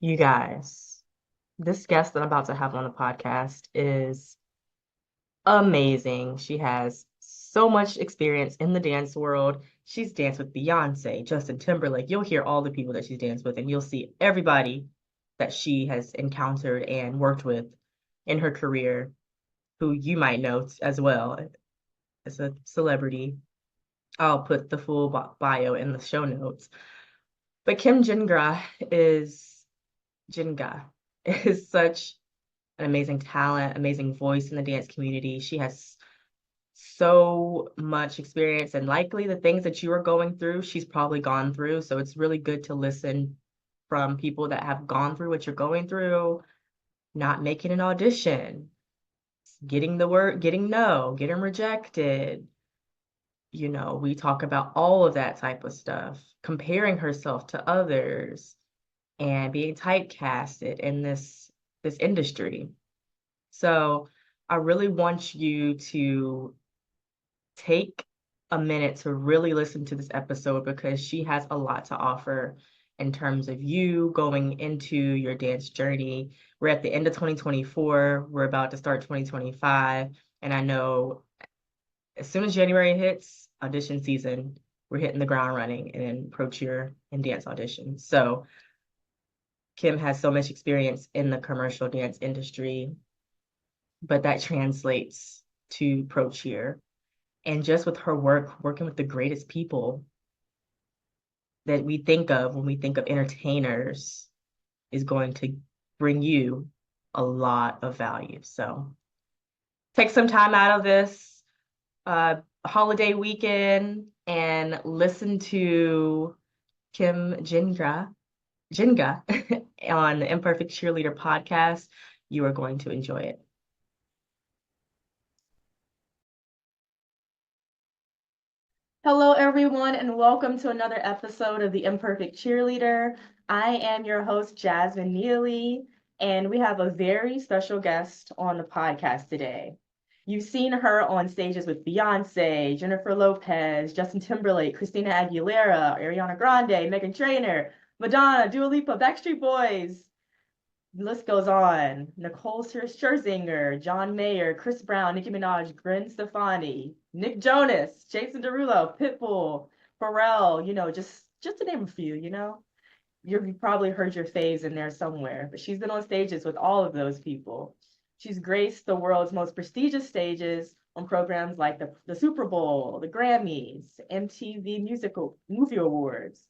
You guys, this guest that I'm about to have on the podcast is amazing. She has so much experience in the dance world. She's danced with Beyonce, Justin Timberlake. You'll hear all the people that she's danced with, and you'll see everybody that she has encountered and worked with in her career, who you might know as well as a celebrity. I'll put the full bio in the show notes. But Kim Jinga is such an amazing talent, amazing voice in the dance community. She has so much experience, and likely the things that you are going through, she's probably gone through. So it's really good to listen from people that have gone through what you're going through, not making an audition, getting the word, getting no, getting rejected. We talk about all of that type of stuff, comparing herself to others and being typecasted in this industry. So I really want you to take a minute to really listen to this episode because she has a lot to offer in terms of you going into your dance journey. We're at the end of 2024, we're about to start 2025, and I know as soon as January hits, audition season, we're hitting the ground running and pro cheer and dance auditions. So Kim has so much experience in the commercial dance industry, but that translates to pro cheer. And just with her work, working with the greatest people that we think of when we think of entertainers is going to bring you a lot of value. So take some time out of this holiday weekend and listen to Jinga on the Imperfect Cheerleader podcast. You are going to enjoy it. Hello, everyone, and welcome to another episode of The Imperfect Cheerleader. I am your host, Jasmine Neely, and we have a very special guest on the podcast today. You've seen her on stages with Beyonce, Jennifer Lopez, Justin Timberlake, Christina Aguilera, Ariana Grande, Meghan Trainor, Madonna, Dua Lipa, Backstreet Boys. The list goes on. Nicole Scherzinger, John Mayer, Chris Brown, Nicki Minaj, Gwen Stefani, Nick Jonas, Jason Derulo, Pitbull, Pharrell, just to name a few, You've probably heard your faves in there somewhere, but she's been on stages with all of those people. She's graced the world's most prestigious stages on programs like the Super Bowl, the Grammys, MTV Musical Movie Awards,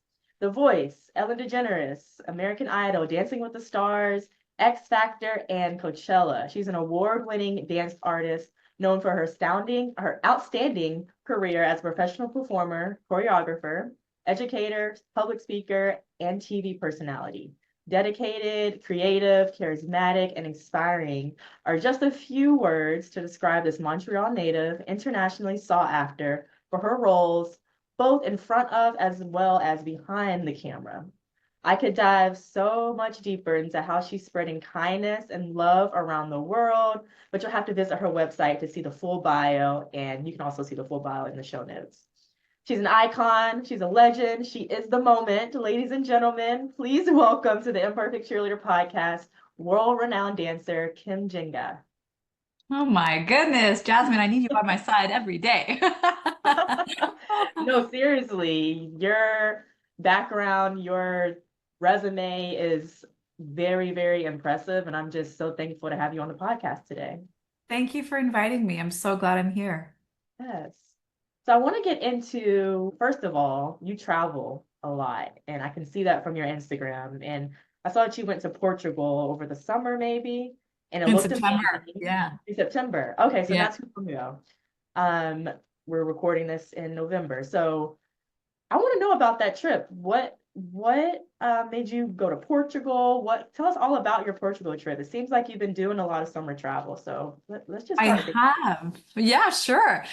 The Voice, Ellen DeGeneres, American Idol, Dancing with the Stars, X Factor, and Coachella. She's an award-winning dance artist known for her outstanding career as a professional performer, choreographer, educator, public speaker, and TV personality. Dedicated, creative, charismatic, and inspiring are just a few words to describe this Montreal native, internationally sought after for her roles, both in front of as well as behind the camera. I could dive so much deeper into how she's spreading kindness and love around the world, but you'll have to visit her website to see the full bio, and you can also see the full bio in the show notes. She's an icon. She's a legend. She is the moment. Ladies and gentlemen, please welcome to the Imperfect Cheerleader podcast, world-renowned dancer, Kim Jinga. Oh my goodness, Jasmine, I need you by my side every day. No, seriously, your background, your resume is very, very impressive, and I'm just so thankful to have you on the podcast today. Thank you for inviting me. I'm so glad I'm here. Yes. So I want to get into, first of all, you travel a lot, and I can see that from your Instagram. And I saw that you went to Portugal over the summer, maybe, and it In looked September. amazing. Yeah. In September. Okay, so Yeah. not too long ago. Um, we're recording this in November. So I want to know about that trip. What made you go to Portugal? What tell us all about your Portugal trip. It seems like you've been doing a lot of summer travel. So let's just I start there. have. Yeah, sure.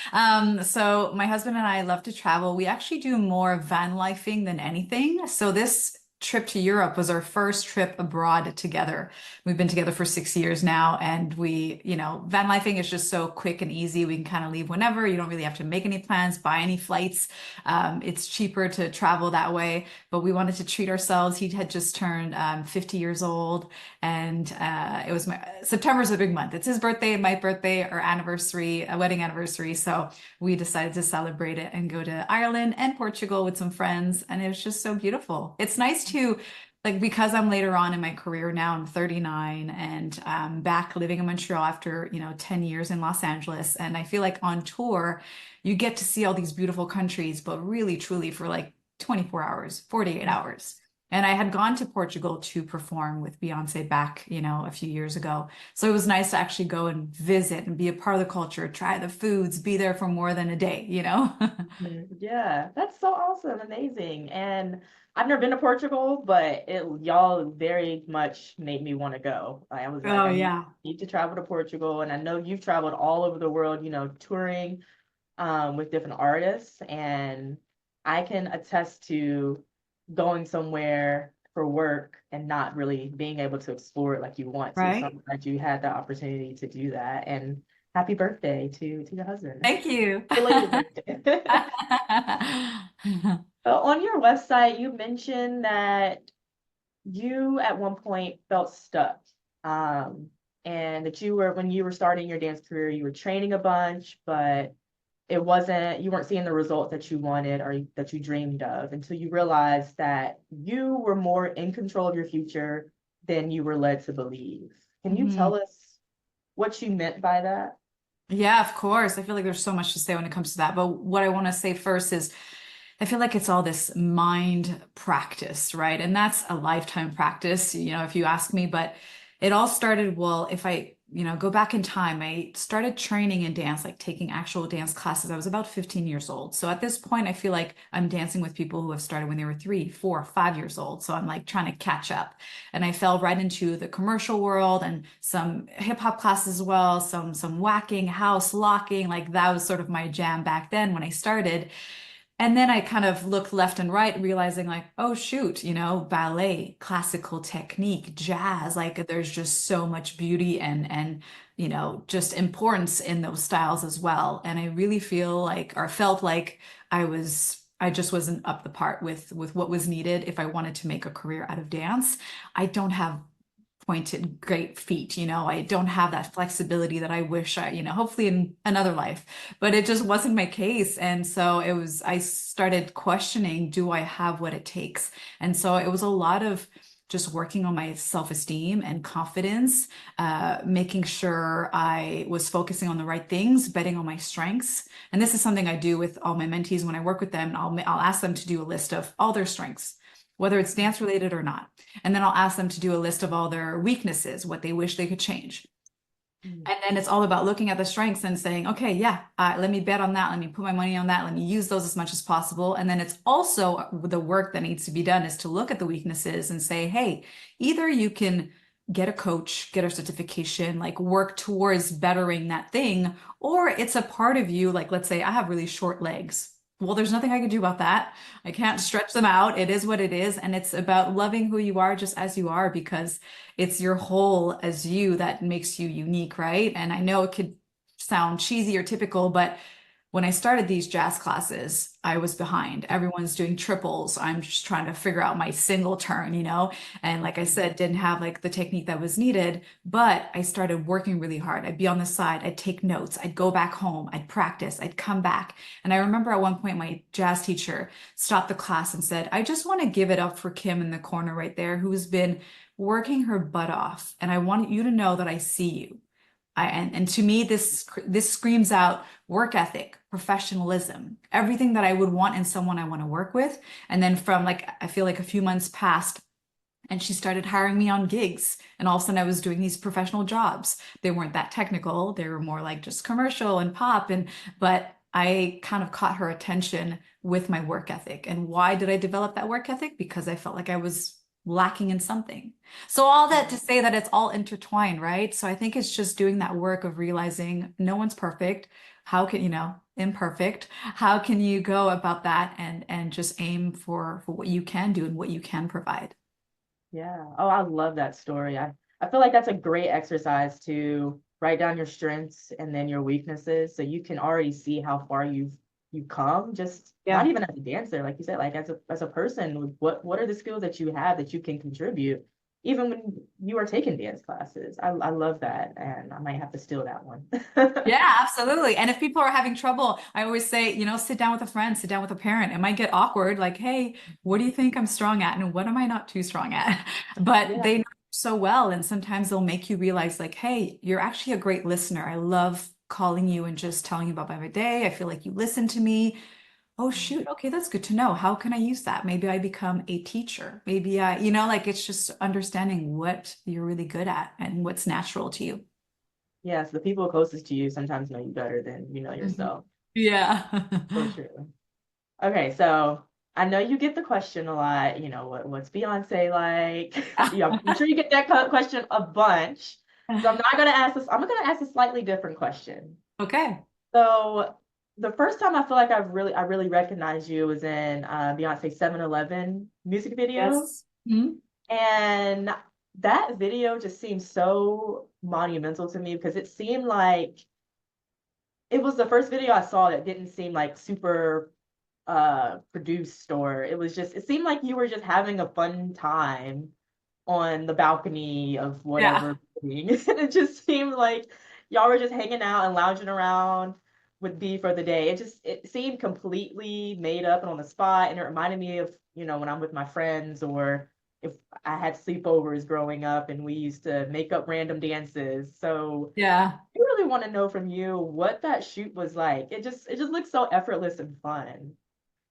So my husband and I love to travel. We actually do more van lifing than anything. So this trip to Europe was our first trip abroad together. We've been together for 6 years now, and van lifing is just so quick and easy. We can kind of leave whenever. You don't really have to make any plans, buy any flights. It's cheaper to travel that way, but we wanted to treat ourselves. He had just turned 50 years old, and it was September's a big month. It's his birthday and my birthday, our anniversary, a wedding anniversary. So we decided to celebrate it and go to Ireland and Portugal with some friends, and it was just so beautiful. It's nice to like because I'm later on in my career now, I'm 39 and back living in Montreal after, 10 years in Los Angeles. And I feel like on tour, you get to see all these beautiful countries, but really truly for like 24 hours, 48 hours. And I had gone to Portugal to perform with Beyonce back, a few years ago. So it was nice to actually go and visit and be a part of the culture, try the foods, be there for more than a day? Yeah, that's so awesome, amazing. And I've never been to Portugal, but y'all very much made me want to go. I was like, Oh, I yeah. need to travel to Portugal, and I know you've traveled all over the world, touring with different artists, and I can attest to going somewhere for work and not really being able to explore it like you want to. So Right? I'm glad you had the opportunity to do that. And happy birthday to your husband. Thank you. Belated birthday. On your website, you mentioned that you at one point felt stuck. Um, and that when you were starting your dance career, you were training a bunch, but you weren't seeing the results that you wanted or that you dreamed of until you realized that you were more in control of your future than you were led to believe. Can you Mhm. tell us what you meant by that? Yeah, of course. I feel like there's so much to say when it comes to that. But what I want to say first is I feel like it's all this mind practice, right? And that's a lifetime practice, if you ask me. But it all started, well, if I, go back in time, I started training in dance, like taking actual dance classes. I was about 15 years old. So at this point, I feel like I'm dancing with people who have started when they were 3, 4, 5 years old. So I'm like trying to catch up. And I fell right into the commercial world and some hip hop classes as well, some whacking, house locking. Like that was sort of my jam back then when I started. And then I kind of looked left and right, realizing like, oh shoot, ballet, classical technique, jazz, like there's just so much beauty and just importance in those styles as well. And I really feel like or felt like I just wasn't up the part with what was needed if I wanted to make a career out of dance. I don't have pointed great feet. I don't have that flexibility that I wish hopefully in another life, but it just wasn't my case. And so I started questioning, do I have what it takes? And so it was a lot of just working on my self-esteem and confidence, making sure I was focusing on the right things, betting on my strengths. And this is something I do with all my mentees when I work with them. I'll ask them to do a list of all their strengths, whether it's dance related or not. And then I'll ask them to do a list of all their weaknesses, what they wish they could change. Mm. And then it's all about looking at the strengths and saying, okay, yeah, let me bet on that. Let me put my money on that. Let me use those as much as possible. And then it's also the work that needs to be done is to look at the weaknesses and say, hey, either you can get a coach, get a certification, like work towards bettering that thing, or it's a part of you. Like, let's say I have really short legs. Well, there's nothing I can do about that. I can't stretch them out. It is what it is. And it's about loving who you are just as you are because it's your whole as you that makes you unique, right? And I know it could sound cheesy or typical, but when I started these jazz classes, I was behind. Everyone's doing triples. I'm just trying to figure out my single turn. And like I said, didn't have like the technique that was needed, but I started working really hard. I'd be on the side, I'd take notes, I'd go back home, I'd practice, I'd come back. And I remember at one point my jazz teacher stopped the class and said, I just want to give it up for Kim in the corner right there, who's been working her butt off. And I want you to know that I see you. And to me, this screams out work ethic, professionalism, everything that I would want in someone I want to work with. And then from like, I feel like a few months passed and she started hiring me on gigs. And all of a sudden I was doing these professional jobs. They weren't that technical. They were more like just commercial and pop. But I kind of caught her attention with my work ethic. And why did I develop that work ethic? Because I felt like I was lacking in something. So all that to say that it's all intertwined, right? So I think it's just doing that work of realizing no one's perfect. How can, imperfect. How can you go about that and just aim for what you can do and what you can provide? Yeah. Oh, I love that story. I feel like that's a great exercise to write down your strengths and then your weaknesses so you can already see how far you've come, just not Yeah. even as a dancer, like you said, like as a person, what are the skills that you have that you can contribute even when you are taking dance classes. I love that and I might have to steal that one. Yeah, absolutely. And if people are having trouble, I always say, sit down with a friend, sit down with a parent. It might get awkward, like, hey, what do you think I'm strong at? And what am I not too strong at? But Yeah. they know so well. And sometimes they'll make you realize, like, hey, you're actually a great listener. I love calling you and just telling you about my day. I feel like you listen to me. Oh, shoot. Okay, that's good to know. How can I use that? Maybe I become a teacher. Maybe like it's just understanding what you're really good at and what's natural to you. Yes, the people closest to you sometimes know you better than you know Mhm. yourself. Yeah. So true. Okay, so I know you get the question a lot, what's Beyonce like? Yeah, I'm sure you get that question a bunch. So I'm not gonna ask this, I'm gonna ask a slightly different question. Okay. So the first time I feel like I really recognized you was in Beyonce's 7-Eleven music video. Yes. Mhm. And that video just seemed so monumental to me because it seemed like it was the first video I saw that didn't seem like super produced, or it seemed like you were just having a fun time on the balcony of Yeah. whatever building. It just seemed like y'all were just hanging out and lounging around with B for the day. It seemed completely made up and on the spot, and it reminded me of, when I'm with my friends, or if I had sleepovers growing up and we used to make up random dances. So Yeah. I really want to know from you what that shoot was like. It just looks so effortless and fun.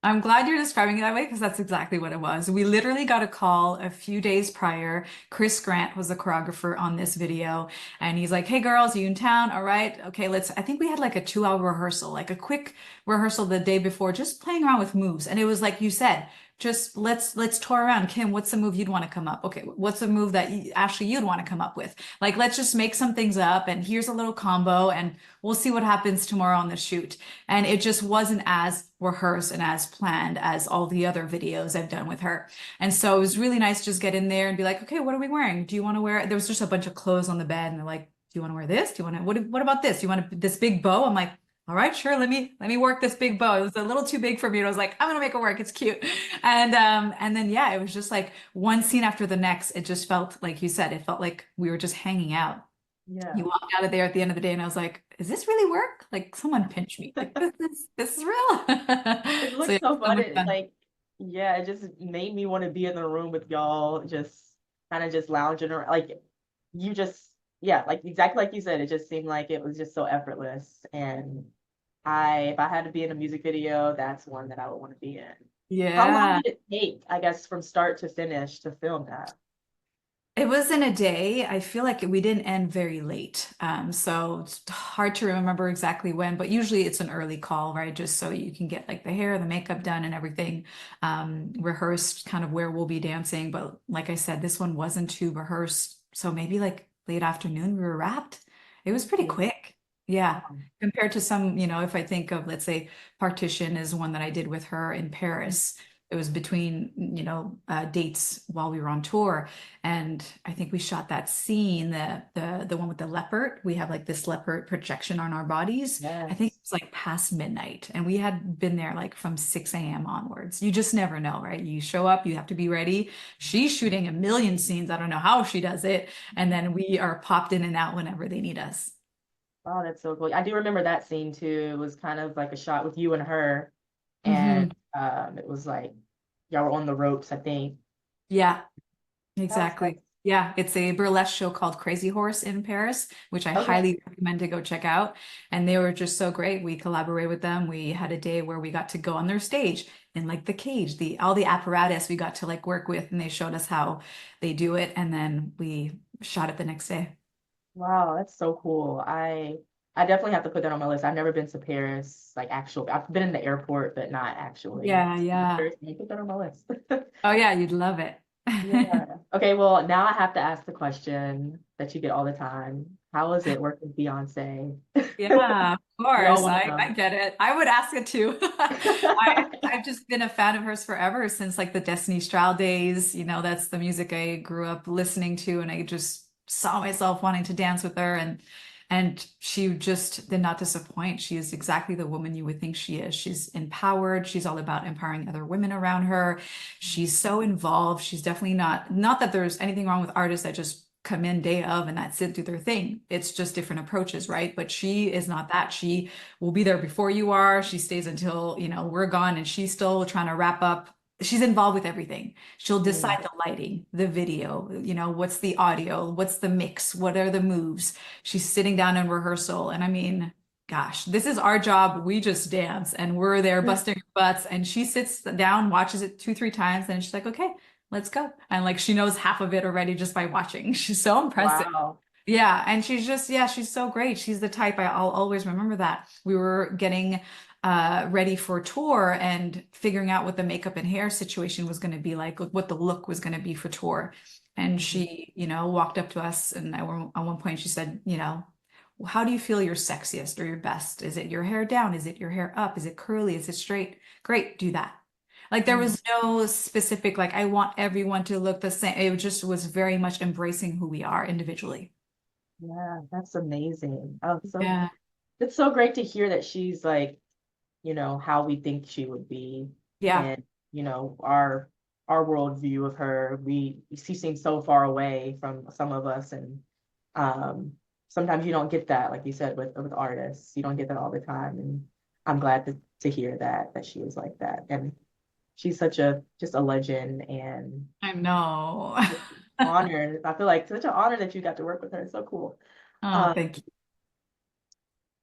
I'm glad you're describing it that way because that's exactly what it was. We literally got a call a few days prior. Chris Grant was the choreographer on this video, and he's like, "Hey girls, you in town? All right. Okay, let's." I think we had like a 2 hour rehearsal, like a quick rehearsal the day before, just playing around with moves. And it was like you said, just let's tour around. Kim, what's the move you'd want to come up? Okay, what's the move that Ashley you'd want to come up with? Like, let's just make some things up, and here's a little combo, and we'll see what happens tomorrow on the shoot. And it just wasn't as rehearsed and as planned as all the other videos I've done with her. And so it was really nice to just get in there and be like, okay, what are we wearing? Do you want to wear? There was just a bunch of clothes on the bed, and they're like, do you want to wear this? Do you want to? What about this? Do you want this big bow? I'm like, all right, sure. Let me work this big bow. It was a little too big for me. And I was like, I'm gonna make it work. It's cute. And then yeah, it was just like one scene after the next. It just felt like you said, it felt like we were just hanging out. You Yeah. walked out of there at the end of the day, and I was like, "Is this really work? Like, someone pinch me. Like, this is real." It So looks yeah, so so fun. much It fun. like, yeah, it just made me want to be in the room with y'all, just kind of just lounging around. Like you just, yeah, like exactly like you said, it just seemed like it was just so effortless. And if I had to be in a music video, that's one that I would want to be in. How long Yeah. did it take, I guess, from start to finish to film that? It was in a day. I feel like we didn't end very late. So it's hard to remember exactly when, but usually it's an early call, right? Just so you can get like the hair, the makeup done and everything, rehearsed kind of where we'll be dancing. But like I said, this one wasn't too rehearsed. So maybe like late afternoon we were wrapped. It was pretty Ooh, quick. Yeah. wow. Compared to some, if I think of, let's say, Partition is one that I did with her in Paris. It was between, dates while we were on tour. And I think we shot that scene, the one with the leopard. We have like this leopard projection on our bodies. I think it Yes. was like past midnight. And we had been there like from 6 a.m. onwards. You just never know, right? You show up, you have to be ready. She's shooting a million scenes. I don't know how she does it. And then we are popped in and out whenever they need us. Oh, that's so cool. I do remember that scene too. It was kind of like a shot with you and her, and Hmm. it was like y'all were on the ropes, I think. Yeah. That's Exactly. Yeah, it's a burlesque show called Crazy Horse in Paris, which I okay. highly recommend to go check out. And they were just so great. We collaborated with them. We had a day where we got to go on their stage in like the cage, the all the apparatus we got to like work with, and they showed us how they do it. And then we shot it the next day. Wow, that's so cool. I definitely have to put that on my list. I've never been to Paris, like actually. I've been in the airport, but not actually. Yeah, yeah. Paris, can you put that on my list? Oh yeah, you'd love it. Yeah. Okay, well, now I have to ask the question that you get all the time. How is it working with Beyonce? Yeah, of We all course. want to I know. get it. I would ask it too. I've just been a fan of hers forever since like the Destiny's Child days. That's the music I grew up listening to, and I just saw myself wanting to dance with her, and she just did not disappoint. She is exactly the woman you would think she is. She's empowered. She's all about empowering other women around her. She's so involved. She's definitely not that there's anything wrong with artists that just come in day of and that's it, do their thing. It's just different approaches, right? But she is not that. She will be there before you are. She stays until, we're gone, and she's still trying to wrap up. She's involved with everything. She'll Mm, decide the lighting, the video, what's the audio, what's the mix, what are the moves. She's sitting down in rehearsal. And I mean, gosh, this is our job. We just dance and we're there busting our butts. And she sits down, watches it two, three times, and she's like, okay, let's go. And like she knows half of it already just by watching. She's so impressive. wow. Yeah, and she's just, yeah, she's so great. She's the type I'll always remember that. We were getting ready for tour and figuring out what the makeup and hair situation was going to be like, what the look was going to be for tour. And Mhm. she, walked up to us, and at one point she said, how do you feel you're sexiest or your best? Is it your hair down? Is it your hair up? Is it curly? Is it straight? Great, do that. Like there Mm, was no specific, like I want everyone to look the same. It just was very much embracing who we are individually. yeah, that's amazing. Oh, so Yeah. it's so great to hear that she's like, how we think she would be. Yeah. And, our worldview of her, she seems so far away from some of us. And um sometimes you don't get that, like you said, with artists. You don't get that all the time. And I'm glad to hear that she is like that. And she's such a just a legend and I know. honored. I feel like such an honor that you got to work with her. It's so cool. Oh, Um, thank you.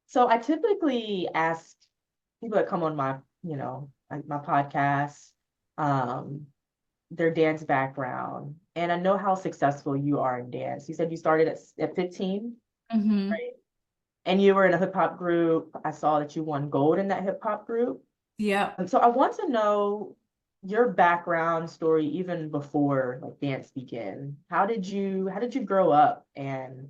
so I typically ask people that come on like my podcast, um, their dance background. And I know how successful you are in dance. You said you started at 15, Hmm. right? And you were in a hip hop group. I saw that you won gold in that hip hop group. Yeah. And so I want to know your background story even before like dance began. How did you grow up, and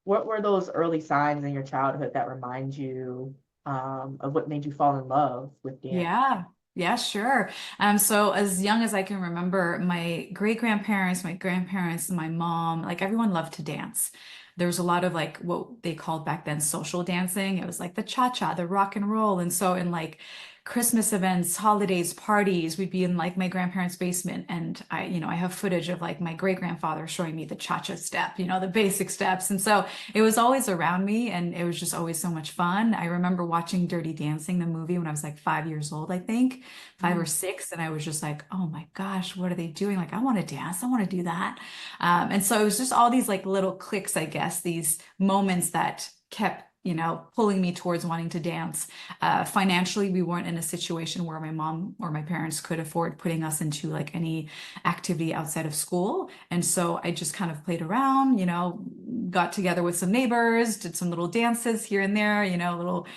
what were those early signs in your childhood that remind you of what made you fall in love with dance? Yeah. Yeah, sure. So as young as I can remember, my great grandparents, my grandparents, my mom, like everyone loved to dance. There was a lot of like what they called back then social dancing. It was like the cha-cha, the rock and roll. And so in like Christmas events, holidays, parties, we'd be in like my grandparents' basement. And I have footage of like my great grandfather showing me the cha-cha step, the basic steps. And so it was always around me, and it was just always so much fun. I remember watching Dirty Dancing, the movie, when I was like 5 years old, I think, 5 or 6. And I was just like, oh my gosh, what are they doing? Like, I want to dance. I want to do that. And so it was just all these like little clicks, I guess, these moments that kept pulling me towards wanting to dance. Financially, we weren't in a situation where my mom or my parents could afford putting us into like any activity outside of school. And so I just kind of played around, got together with some neighbors, did some little dances here and there, little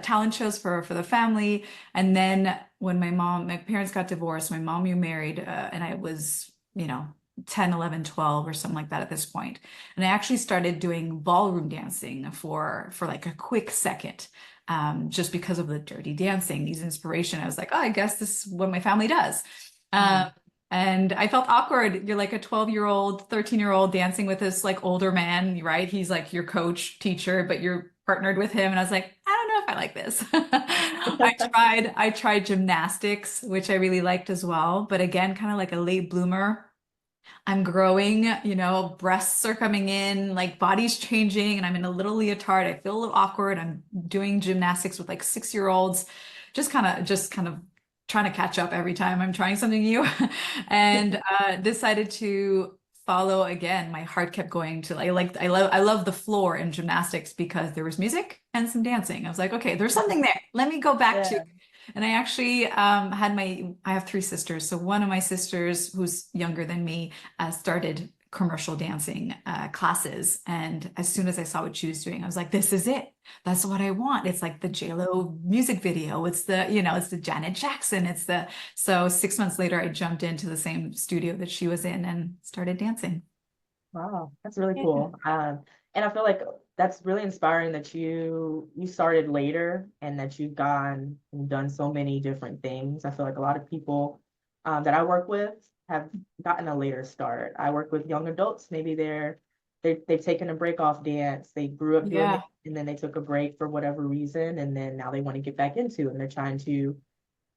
talent shows for the family. And then when my parents got divorced, my mom remarried, and I was, 10, 11, 12 or something like that at this point. And I actually started doing ballroom dancing for like a quick second. Just because of the Dirty Dancing, these inspiration. I was like, oh, I guess this is what my family does. Um, Mhm. and I felt awkward. You're like a 12-year-old, 13-year-old dancing with this like older man, right? He's like your coach, teacher, but you're partnered with him. And I was like, I don't know if I like this. I tried gymnastics, which I really liked as well. But again, kind of like a late bloomer. I'm growing, breasts are coming in, like body's changing, and I'm in a little leotard. I feel a little awkward. I'm doing gymnastics with like 6-year-olds, just kind of trying to catch up every time I'm trying something new. And decided to follow again. My heart kept going to I love the floor in gymnastics because there was music and some dancing. I was like, okay, there's something there. Let me go back to Yeah. and I actually I have three sisters. So one of my sisters, who's younger than me, started commercial dancing classes. And as soon as I saw what she was doing, I was like, this is it. That's what I want. It's like the J-Lo music video. It's the, it's the Janet Jackson. So 6 months later, I jumped into the same studio that she was in and started dancing. Wow, that's really Yeah. cool. And I feel like that's really inspiring that you started later and that you've gone and done so many different things. I feel like a lot of people that I work with have gotten a later start. I work with young adults. Maybe they've taken a break off dance. They grew up doing it Yeah. and then they took a break for whatever reason, and then now they want to get back into it and they're trying to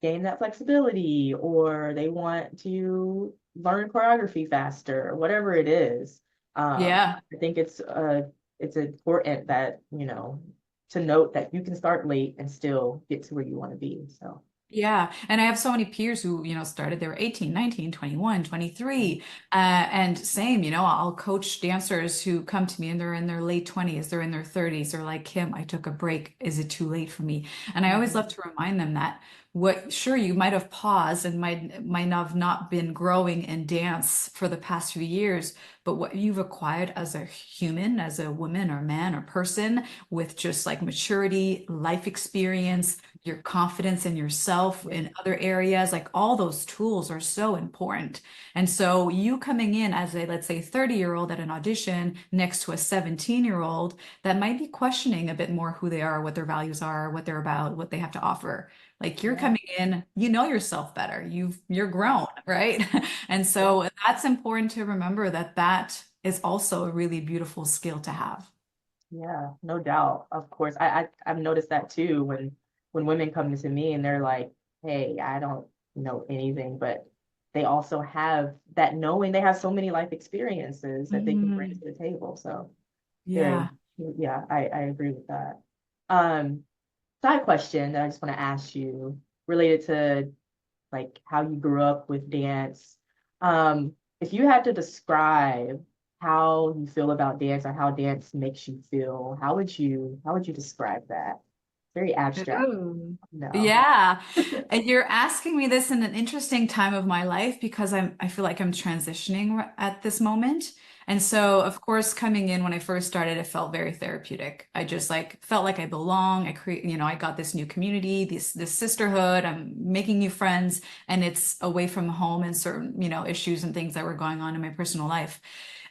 gain that flexibility, or they want to learn choreography faster, whatever it is. Yeah. I think it's important that, to note that you can start late and still get to where you want to be. So Yeah. And I have so many peers who, started, they were 18, 19, 21, 23. And same, I'll coach dancers who come to me and they're in their late 20s, they're in their 30s. They're like, Kim, I took a break. Is it too late for me? And I always love mhm. to remind them that sure, you might have paused and might have not been growing in dance for the past few years, but what you've acquired as a human, as a woman or man or person with just like maturity, life experience, your confidence in yourself in other areas, like all those tools are so important. And so you coming in as a, let's say, 30-year-old at an audition next to a 17-year-old that might be questioning a bit more who they are, what their values are, what they're about, what they have to offer. Like you're Yeah, coming in, you know yourself better. You're grown, right? And yeah, so that's important to remember that that is also a really beautiful skill to have. yeah, no doubt. Of course, I've noticed that too when women come to me and they're like, "Hey, I don't know anything," but they also have that knowing. They have so many life experiences that they can bring to Mm, the table. So very, yeah. yeah, I agree with that. Um, Side question that I just want to ask you related to like how you grew up with dance. If you had to describe how you feel about dance or how dance makes you feel, how would you describe that? Very abstract. Ooh. No. Yeah. And you're asking me this in an interesting time of my life because I feel like I'm transitioning at this moment. And so, of course, coming in when I first started, it felt very therapeutic. I just like felt like I belong. I got this new community, this sisterhood. I'm making new friends, and it's away from home and certain, issues and things that were going on in my personal life.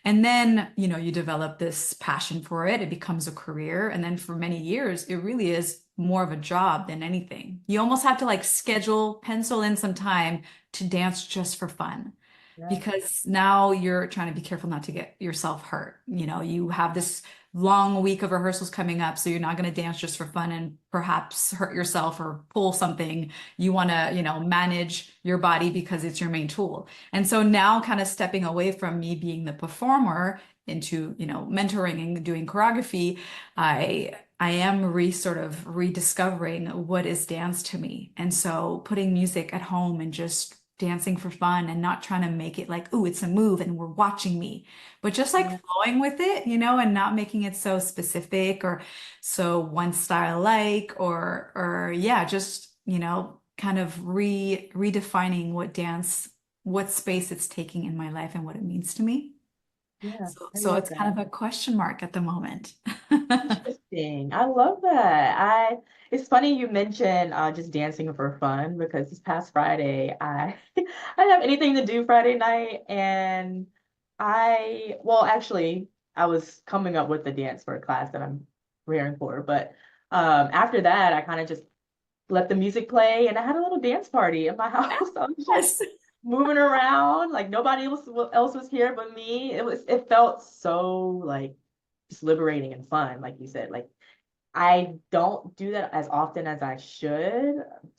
And then, you develop this passion for it. It becomes a career. And then for many years, it really is more of a job than anything. You almost have to like schedule, pencil in some time to dance just for fun. Yeah, Because now you're trying to be careful not to get yourself hurt. You have this long week of rehearsals coming up, so you're not going to dance just for fun and perhaps hurt yourself or pull something. You want to, manage your body because it's your main tool. And so now kind of stepping away from me being the performer into, mentoring and doing choreography, I am sort of rediscovering what is dance to me. And so putting music at home and just dancing for fun and not trying to make it like, oh, it's a move and we're watching me, but just like yeah, flowing with it, and not making it so specific or so one style like, or yeah, just, kind of redefining what space it's taking in my life and what it means to me. yeah. I So love it's kind that. of a question mark at the moment. Interesting. I love that. It's funny you mentioned just dancing for fun because this past Friday I I didn't have anything to do Friday night, and well, actually I was coming up with the dance for a class that I'm preparing for, but after that I kind of just let the music play and I had a little dance party in my house. I was just Yes. moving around like nobody else was here but me. It felt so like just liberating and fun, like you said. Like I don't do that as often as I should.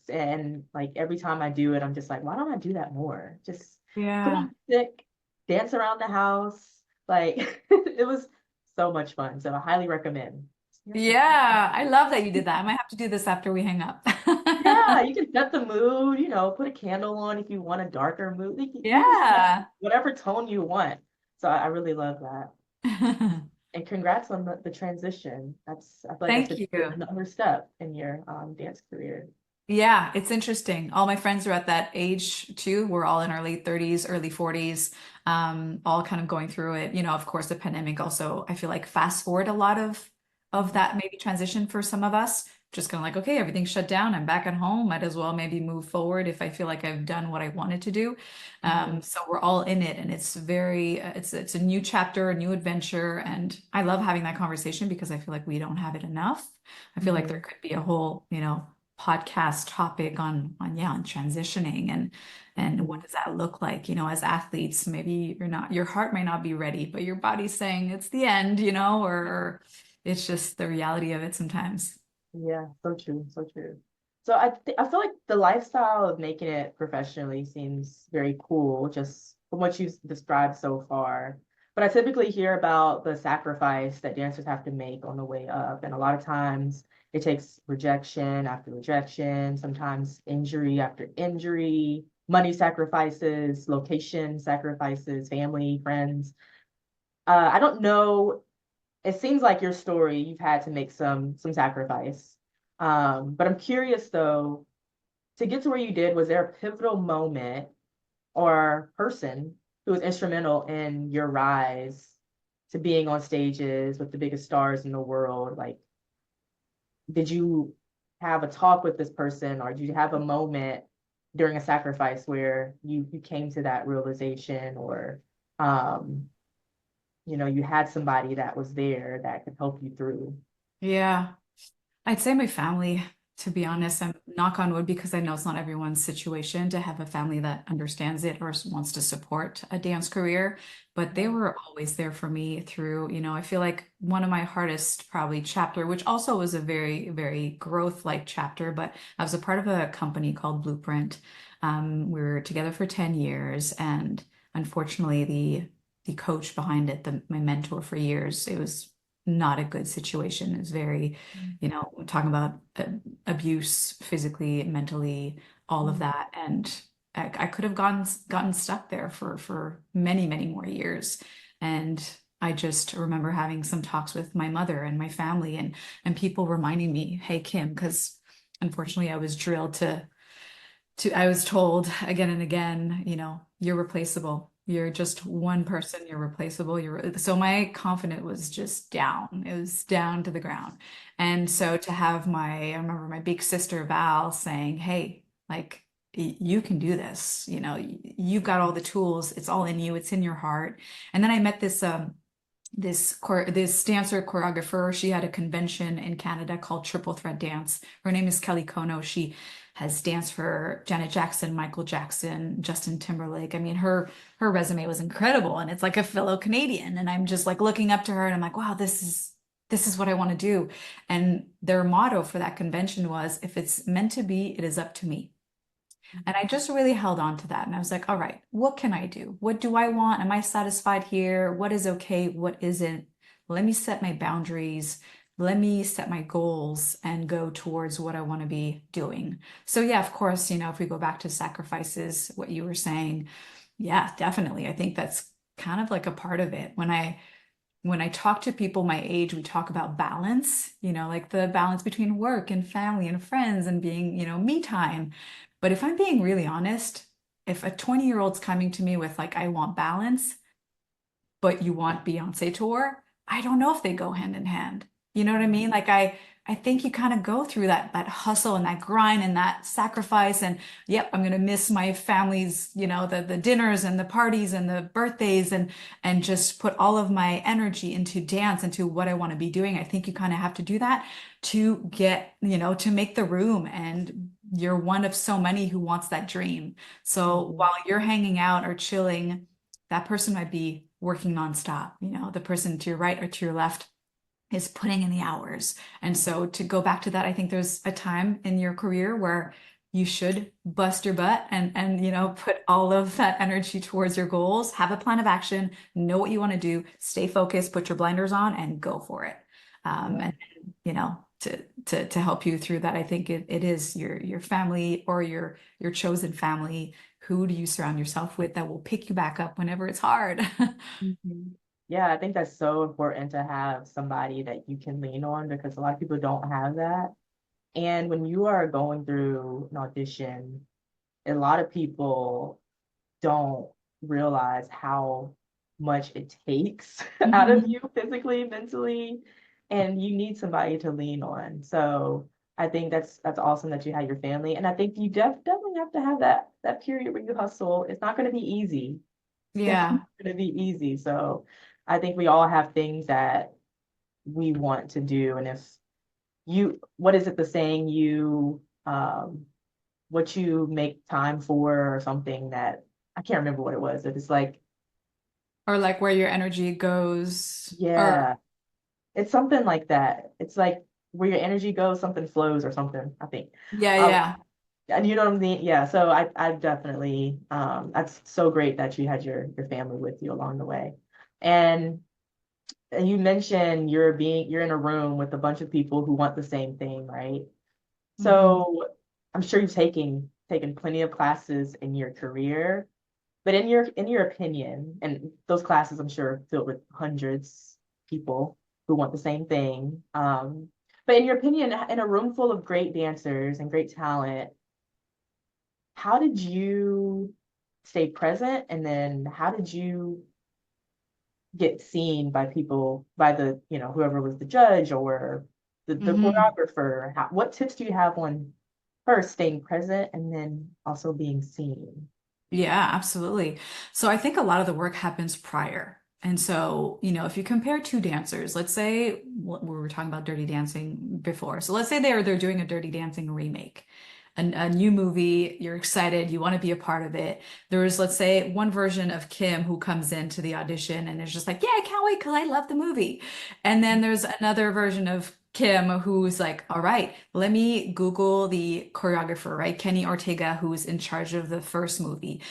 And like every time I do it, I'm just like, why don't I do that more? Just put Yeah. on music, dance around the house. Like it was so much fun. So I highly recommend. Yeah, I love that you did that. I might have to do this after we hang up. Yeah, you can set the mood, put a candle on if you want a darker mood. You can set Yeah. whatever tone you want. So I really love that. And congrats on the transition. I feel like that's Thank you. another step in your dance career. Yeah, it's interesting. All my friends are at that age too. We're all in our late 30s, early 40s, all kind of going through it. Of course, the pandemic also, I feel like fast forward a lot of Mhm. that maybe transition for some of us. Just kind of like, okay, everything's shut down. I'm back at home. Might as well maybe move forward if I feel like I've done what I wanted to do. Mhm. So we're all in it, and it's very, it's a new chapter, a new adventure, and I love having that conversation because I feel like we don't have it enough. I feel like there Mhm. could be a whole, podcast topic on transitioning and what Mhm. does that look like, as athletes, maybe your heart might not be ready, but your body's saying it's the end, or it's just the reality of it sometimes. Yeah, so true, so true. So I feel like the lifestyle of making it professionally seems very cool, just from what you've described so far. But I typically hear about the sacrifice that dancers have to make on the way up, and a lot of times it takes rejection after rejection, sometimes injury after injury, money sacrifices, location sacrifices, family, friends. I don't know, it seems like your story, you've had to make some sacrifice. But I'm curious though, to get to where you did, was there a pivotal moment or person who was instrumental in your rise to being on stages with the biggest stars in the world? Like, did you have a talk with this person, or did you have a moment during a sacrifice where you came to that realization, or um, you had somebody that was there that could help you through? Yeah. I'd say my family, to be honest. I'm knock on wood because I know it's not everyone's situation to have a family that understands it or wants to support a dance career, but they Mhm. were always there for me through, I feel like one of my hardest probably chapter, which also was a very, very growth-like chapter, but I was a part of a company called Blueprint. We were together for 10 years, and unfortunately the coach behind it, my mentor for years, it was not a good situation. It was very, we're talking about abuse physically, mentally, all of Mhm. that. And I could have gotten stuck there for many, many more years. And I just remember having some talks with my mother and my family and people reminding me, hey, Kim, because unfortunately I was drilled to I was told again and again, you're replaceable. You're just one person, you're replaceable. So my confidence was just down. It was down to the ground. And so to have I remember my big sister Val saying, "Hey, like you can do this. You've got all the tools. It's all in you. It's in your heart." And then I met this dancer choreographer. She had a convention in Canada called Triple Threat Dance. Her name is Kelly Kono. She has danced for Janet Jackson, Michael Jackson, Justin Timberlake. I mean, her resume was incredible, and it's like a fellow Canadian. And I'm just like looking up to her, and I'm like, wow, this is what I want to do. And their motto for that convention was, if it's meant to be, it is up to me. And I just really held on to that. And I was like, all right, what can I do? What do I want? Am I satisfied here? What is okay? What isn't? Let me set my boundaries. Let me set my goals and go towards what I want to be doing. So, yeah, of course, if we go back to sacrifices, what you were saying, yeah, definitely. I think that's kind of like a part of it. When I talk to people my age, we talk about balance, like the balance between work and family and friends and being, me time. But if I'm being really honest, if a 20-year-old's coming to me with like, I want balance, but you want Beyonce tour, I don't know if they go hand in hand. You know what I mean? Like I think you kind of go through that hustle and that grind and that sacrifice and yep, I'm gonna miss my family's, the dinners and the parties and the birthdays and just put all of my energy into dance, into what I want to be doing. I think you kind of have to do that to get, to make the room, and you're one of so many who wants that dream. So Mhm. while you're hanging out or chilling, that person might be working nonstop. The person to your right or to your left is putting in the hours. And so to go back to that, I think there's a time in your career where you should bust your butt and put all of that energy towards your goals, have a plan of action, know what you want to do, stay focused, put your blinders on and go for it. Yeah. And to help you through that, I think it is your family or your chosen family. Who do you surround yourself with that will pick you back up whenever it's hard? Mhm. Yeah, I think that's so important to have somebody that you can lean on because a lot of people don't have that. And when you are going through an audition, a lot of people don't realize how much it takes out of Mhm. you physically, mentally, and you need somebody to lean on. So I think that's awesome that you had your family, and I think you definitely have to have that period where you hustle. It's not going to be easy. It's not Yeah. going to be easy. So I think we all have things that we want to do, and if what is it the saying what you make time for or something that I can't remember what it was. If it's like, Or like where your energy goes, or yeah, it's something like that. It's like where your energy goes, something flows or something, I think. yeah, Uh, yeah. and you know what I mean? Yeah. So I definitely, that's so great that you had your family with you along the way. And you mentioned you're in a room with a bunch of people who want the same thing, right? Mhm. So I'm sure you've taken plenty of classes in your career. But in your opinion, and those classes I'm sure are filled with hundreds of people who want the same thing. But in your opinion, in a room full of great dancers and great talent, how did you stay present? And then how did you get seen by people, by the, whoever was the judge or the Mhm. choreographer? What tips do you have on first staying present and then also being seen? Yeah, absolutely. So I think a lot of the work happens prior. And so, if you compare two dancers, let's say we were talking about Dirty Dancing before. So let's say they're doing a Dirty Dancing remake, a new movie, you're excited, you want to be a part of it. There's, let's say, one version of Kim who comes into the audition and is just like, yeah, I can't wait because I love the movie. And then there's another version of Kim who's like, all right, let me Google the choreographer, right? Kenny Ortega, who's in charge of the first movie.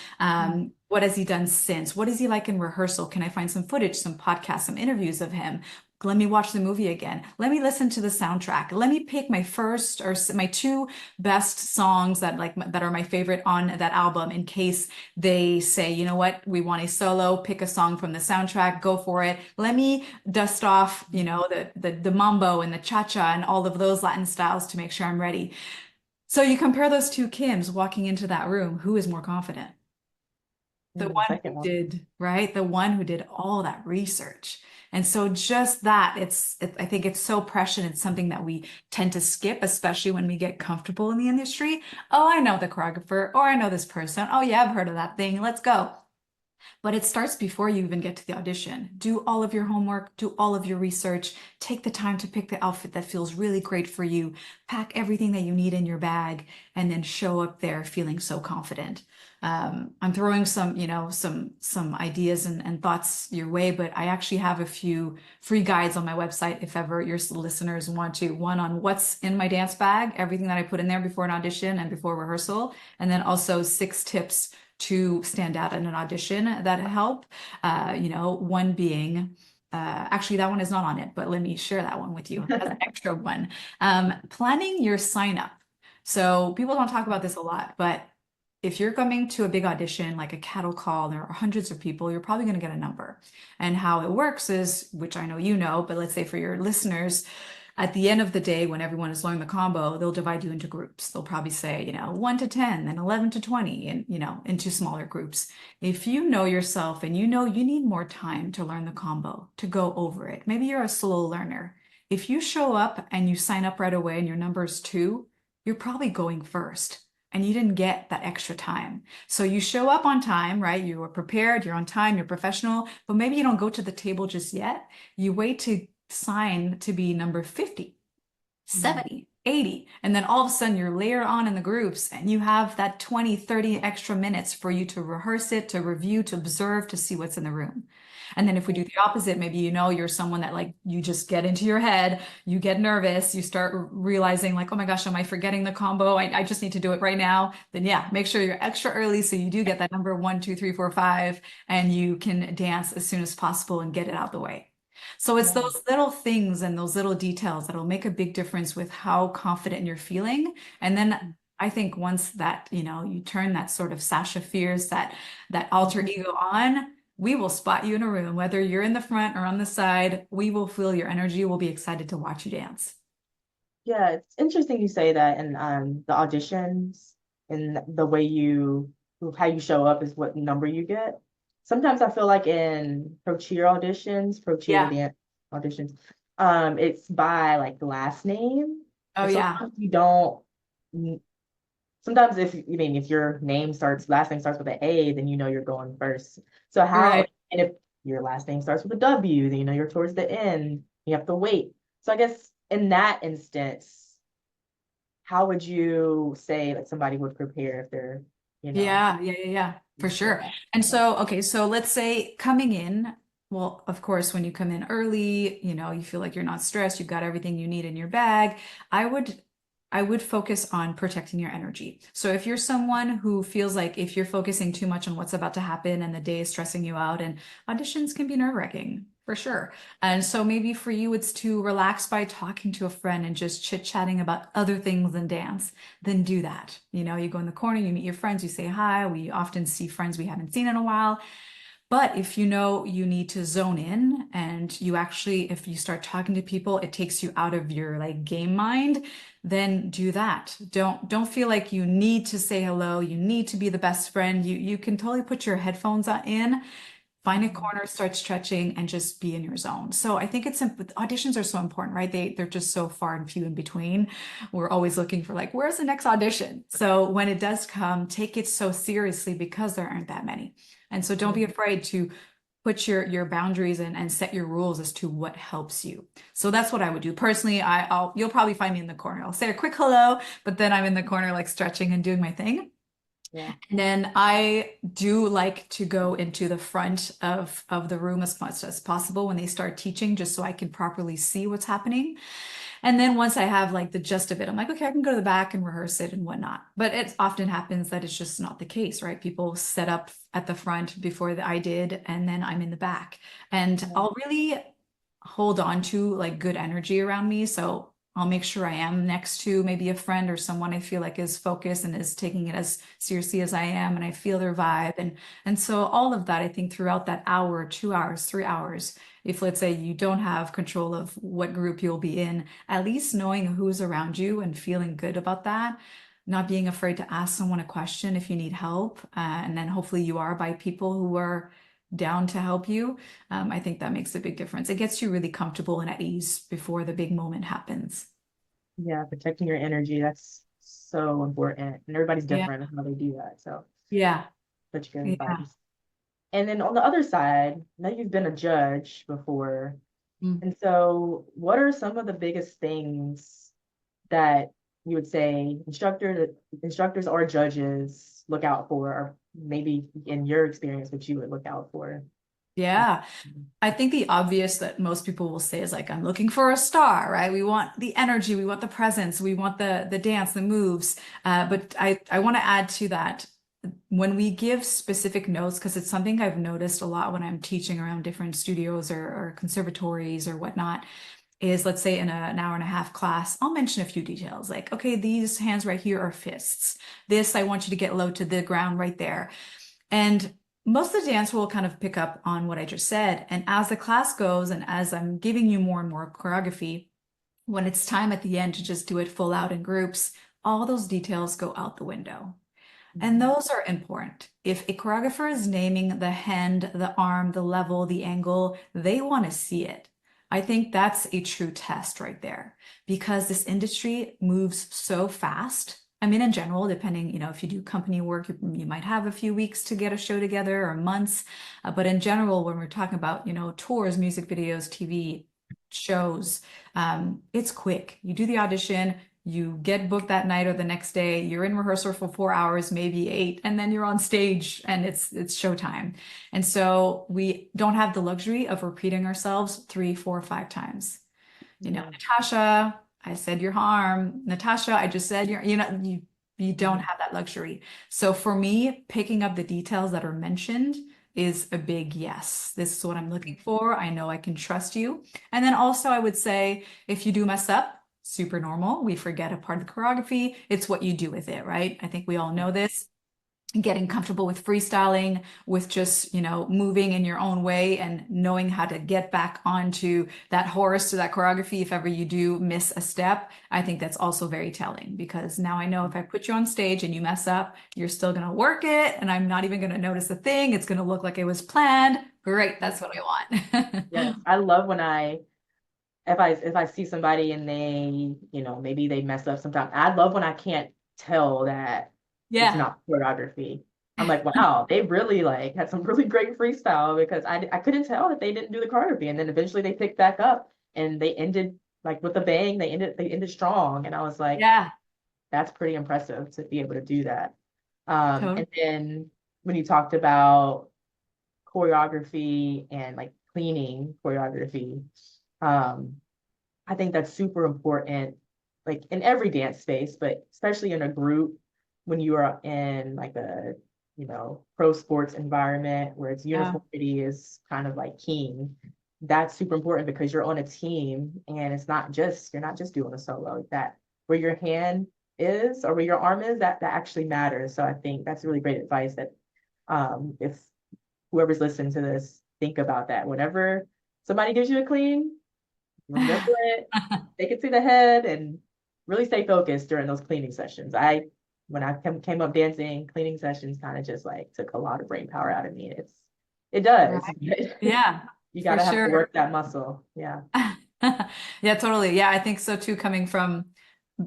What has he done since? What is he like in rehearsal? Can I find some footage, some podcasts, some interviews of him? Let me watch the movie again. Let me listen to the soundtrack. Let me pick my first or my two best songs that are my favorite on that album in case they say, you know what, we want a solo, pick a song from the soundtrack, go for it. Let me dust off, the mambo and the cha-cha and all of those Latin styles to make sure I'm ready. So you compare those two Kims walking into that room, who is more confident? The The one who second one. did, right? The one who did all that research. And so just that, I think it's so prescient. It's something that we tend to skip, especially when we get comfortable in the industry. Oh, I know the choreographer, or I know this person. Oh, yeah, I've heard of that thing. Let's go. But it starts before you even get to the audition. Do all of your homework, do all of your research, take the time to pick the outfit that feels really great for you, pack everything that you need in your bag, and then show up there feeling so confident. I'm throwing some ideas and thoughts your way, but I actually have a few free guides on my website if ever your listeners want to. One on what's in my dance bag, everything that I put in there before an audition and before rehearsal, and then also 6 tips to stand out in an audition that help. One being, actually, that one is not on it, but let me share that one with you as an extra one. Planning your sign up. So people don't talk about this a lot, but if you're coming to a big audition, like a cattle call, there are hundreds of people, you're probably going to get a number. And how it works is, which I know you know, but let's say for your listeners, at the end of the day, when everyone is learning the combo, they'll divide you into groups. They'll probably say, 1 to 10, then 11 to 20, and, into smaller groups. If you know yourself and you know you need more time to learn the combo, to go over it, maybe you're a slow learner. If you show up and you sign up right away and your number is 2, you're probably going first and you didn't get that extra time. So you show up on time, right? You are prepared, you're on time, you're professional, but maybe you don't go to the table just yet. You wait to sign to be number 50, Mhm. 70, 80, and then all of a sudden you're layered on in the groups and you have that 20, 30 extra minutes for you to rehearse it, to review, to observe, to see what's in the room. And then if we do the opposite, maybe you're someone that like you just get into your head, you get nervous, you start realizing like, oh my gosh, am I forgetting the combo? I just need to do it right now. Then yeah, make sure you're extra early so you do get that number 1, 2, 3, 4, 5, and you can dance as soon as possible and get it out the way. So it's Yeah. those little things and those little details that'll make a big difference with how confident you're feeling. And then I think once that, you turn that sort of Sasha Fierce, that alter Mhm. ego on, we will spot you in a room, whether you're in the front or on the side, we will feel your energy, we'll be excited to watch you dance. Yeah, it's interesting you say that, and the auditions and the way how you show up is what number you get. Sometimes I feel like in pro cheer Yeah. dance auditions, it's by like the last name. Oh And yeah. sometimes you don't sometimes if you mean if your last name starts with an A, then you know you're going first. So how Right. and if your last name starts with a W, then you know you're towards the end. You have to wait. So I guess in that instance, how would you say like somebody would prepare if they're, you know, Yeah, for used to sure. that? And so, okay, so let's say coming in, well, of course, when you come in early, you feel like you're not stressed, you've got everything you need in your bag. I would I would focus on protecting your energy. So if you're someone who feels like if you're focusing too much on what's about to happen and the day is stressing you out, and auditions can be nerve-wracking for sure. And so maybe for you, it's to relax by talking to a friend and just chit-chatting about other things than dance, then do that. You go in the corner, you meet your friends, you say hi. We often see friends we haven't seen in a while. But if you know you need to zone in and you actually, if you start talking to people, it takes you out of your like game mind, then do that. Don't feel like you need to say hello. You need to be the best friend. You can totally put your headphones in, find a Mhm. corner, start stretching, and just be in your zone. So I think auditions are so important, right? They're just so far and few in between. We're always looking for like, where's the next audition? So when it does come, take it so seriously because there aren't that many. And so don't be Mhm. afraid to put your boundaries and set your rules as to what helps you. So that's what I would do. Personally, you'll probably find me in the corner. I'll say a quick hello, but then I'm in the corner like stretching and doing my thing. Yeah. And then I do like to go into the front of the room as much as possible when they start teaching, just so I can properly see what's happening. And then once I have like the gist of it, I'm like, okay, I can go to the back and rehearse it and whatnot. But it often happens that it's just not the case, right? People set up at the front before I did, and then I'm in the back. And Yeah. I'll really hold on to like good energy around me. So I'll make sure I am next to maybe a friend or someone I feel like is focused and is taking it as seriously as I am, and I feel their vibe. And so all of that, I think throughout that hour, 2 hours, 3 hours, if let's say you don't have control of what group you'll be in, at least knowing who's around you and feeling good about that, not being afraid to ask someone a question if you need help, and then hopefully you are by people who are down to help you. I think that makes a big difference. It gets you really comfortable and at ease before the big moment happens. Yeah, protecting your energy, that's so important. And everybody's Yeah. different in how they do that. So Yeah. such good Yeah. advice. And then on the other side, now you've been a judge before. Mm. And so what are some of the biggest things that you would say instructors or judges look out for, or maybe in your experience, what you would look out for? Yeah. I think the obvious that most people will say is like, I'm looking for a star, right? We want the energy, we want the presence, we want the dance, the moves. But I want to add to that when we give specific notes, because it's something I've noticed a lot when I'm teaching around different studios or conservatories or whatnot, is let's say in an hour and a half class, I'll mention a few details like, okay, these hands right here are fists. This, I want you to get low to the ground right there. And most of the dance will kind of pick up on what I just said. And as the class goes, and as I'm giving you more and more choreography, when it's time at the end to just do it full out in groups, all those details go out the window. And Mhm. those are important. If a choreographer is naming the hand, the arm, the level, the angle, they want to see it. I think that's a true test right there because this industry moves so fast. I mean, in general, depending, if you do company work, you might have a few weeks to get a show together or months. But in general, when we're talking about, tours, music videos, TV shows, it's quick. You do the audition, you get booked that night or the next day, you're in rehearsal for 4 hours, maybe eight, and then you're on stage and it's showtime. And so we don't have the luxury of repeating ourselves three, four, five times. Yeah. Natasha, I said your harm. Natasha, I just said you don't Mhm. have that luxury. So for me, picking up the details that are mentioned is a big yes. This is what I'm looking for. I know I can trust you. And then also I would say if you do mess up, super normal. We forget a part of the choreography. It's what you do with it, right? I think we all know this. getting comfortable with freestyling, with just, moving in your own way and knowing how to get back onto that horse to that choreography if ever you do miss a step. I think that's also very telling because now I know if I put you on stage and you mess up, you're still going to work it and I'm not even going to notice a thing. It's going to look like it was planned. Great, that's what I Yes, want. I love when if I see somebody and they, maybe they mess up sometimes. I love when I can't tell that it's Yeah. not choreography. I'm like, wow, they really like had some really great freestyle because I couldn't tell that they didn't do the choreography. And then eventually they picked back up and they ended like with a bang. They ended strong. And I was like, Yeah. that's pretty impressive to be able to do that. Totally. And then when you talked about choreography and like cleaning choreography, um, I think that's super important, like in every dance space, but especially in a group when you are in like a, pro sports environment where it's Yeah. uniformity is kind of like king. That's super important because you're on a team and you're not just doing a solo. That where your hand is or where your arm is, that actually matters. So I think that's really great advice that if whoever's listening to this, think about that. Whenever somebody gives you a clean, remember it, take it to the head, and really stay focused during those cleaning sessions. When I came up dancing, cleaning sessions kind of just like took a lot of brain power out of me. It Right. does. Yeah, You for gotta have to sure. work that muscle. Yeah. Yeah, totally. Yeah, I think so too, coming from,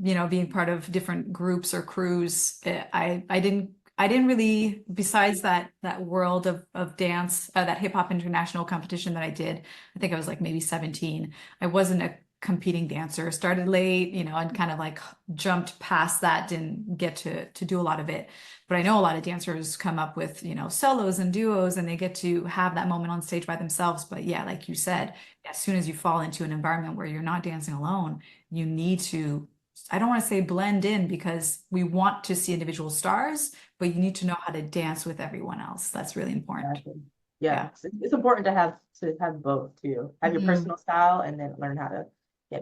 being part of different groups or crews. I didn't really, besides that world of dance, that hip hop international competition that I did, I think I was like maybe 17. I wasn't a competing dancer, started late, and kind of like jumped past that, didn't get to do a lot of it. But I know a lot of dancers come up with, solos and duos and they get to have that moment on stage by themselves. But yeah, like you said, as soon as you fall into an environment where you're not dancing alone, you need to, I don't want to say blend in because we want to see individual stars, but you need to know how to dance with everyone else. That's really important. Exactly. Yeah, Yeah. it's important to have both too. Have your Mhm. personal style and then learn how to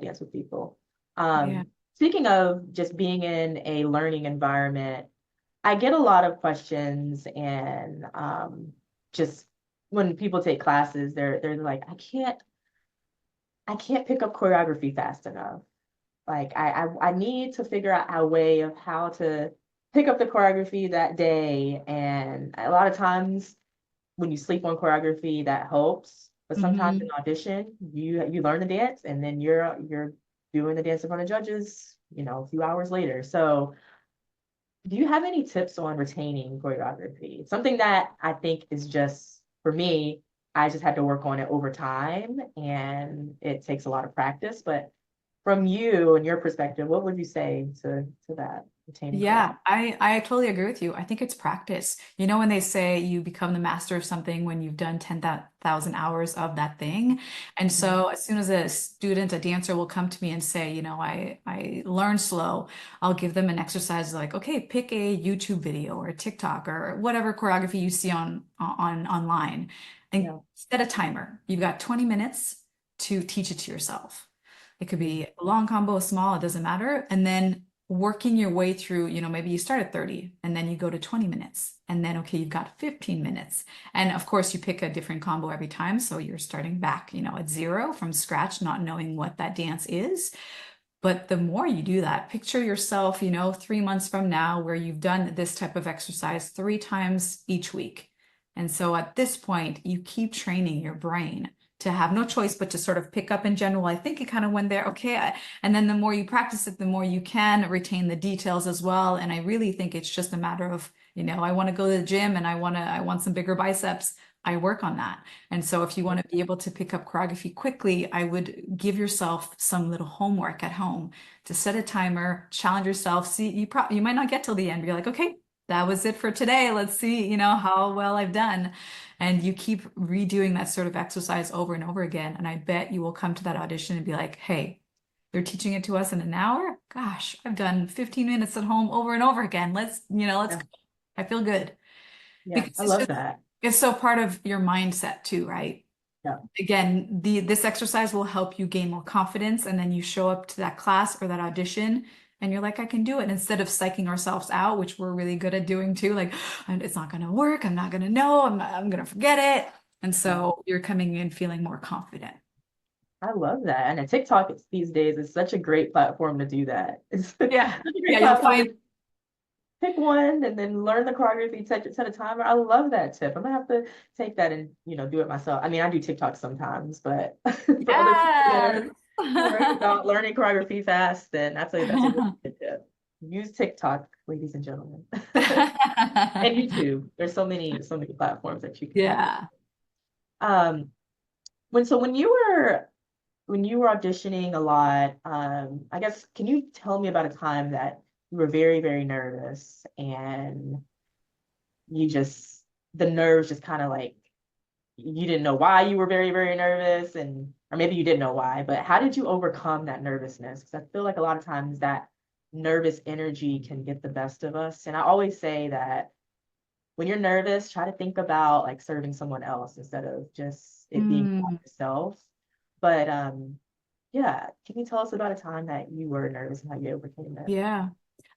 dance with people. Yeah. Speaking of just being in a learning environment, I get a lot of questions and just when people take classes, they're like, I can't pick up choreography fast enough. Like I need to figure out a way of how to pick up the choreography that day. And a lot of times when you sleep on choreography, that helps. But sometimes in Hmm. audition, you learn the dance and then you're doing the dance in front of judges, a few hours later. So do you have any tips on retaining choreography? Something that I think is just for me, I just had to work on it over time and it takes a lot of practice. But from you and your perspective, what would you say to that retaining Yeah, choreography? I totally agree with you. I think it's practice. You know, when they say you become the master of something when you've done 10,000 hours of that thing. And Mhm. so as soon as a student, a dancer will come to me and say, I learn slow, I'll give them an exercise like, okay, pick a YouTube video or a TikTok or whatever choreography you see on online and Yeah. set a timer. You've got 20 minutes to teach it to yourself. It could Mhm. be a long combo, a small, it doesn't matter. And then working your way through, maybe you start at 30 and then you go to 20 minutes. And then, okay, you've got 15 minutes. And of course, you pick a different combo every time. So you're starting back, at zero from scratch, not knowing what that dance is. But the more you do that, picture yourself, 3 months from now where you've done this type of exercise 3 times each week. And so at this point, you keep training your brain to have no choice but to sort of pick up in general. I think it kind of went there. Okay. And then the more you practice it, the more you can retain the details as well. And I really think it's just a matter of, I want to go to the gym and I want some bigger biceps. I work on that. And so if you want to be able to pick up choreography quickly, I would give yourself some little homework at home to set a timer, challenge yourself. See, you might not get till the end. You're like, okay, that was it for today. Let's see, how well I've done. And you keep redoing that sort of exercise over and over again. And I bet you will come to that audition and be like, hey, they're teaching it to us in an hour. Gosh, I've done 15 minutes at home over and over again. Let's Yeah. go. I feel good Yeah. because I it's love just that. it's so part of your mindset too, right? Yeah. Again, this exercise will help you gain more confidence, and then you show up to that class or that audition and you're like, I can do it. And instead of psyching ourselves out, which we're really good at doing too, like, "And it's not going to work. I'm not going to know. I'm going to forget it." And so you're coming in feeling more confident. I love that. And a TikTok these days is such a great platform to do that. It's such Yeah. a Yeah. great You'll platform to find, pick one and then learn the choreography, set a timer. I love that tip. I'm gonna have to take that and do it myself. I mean, I do TikTok sometimes, but for other people that are yes. worried about learning choreography fast, then that's a really good tip. Use TikTok, ladies and gentlemen. And YouTube. There's so many platforms that you can practice. Yeah. Um, when you were auditioning a lot, I guess can you tell me about a time that you were very, very nervous and you just the nerves just kind of like you didn't know why you were very, very nervous and or maybe you didn't know why, but how did you overcome that nervousness? Because I feel like a lot of times that nervous energy can get the best of us. And I always say that when you're nervous, try to think about like serving someone else instead of just it being about Mm. yourself. But yeah, can you tell us about a time that you were nervous and how you overcame it? Yeah.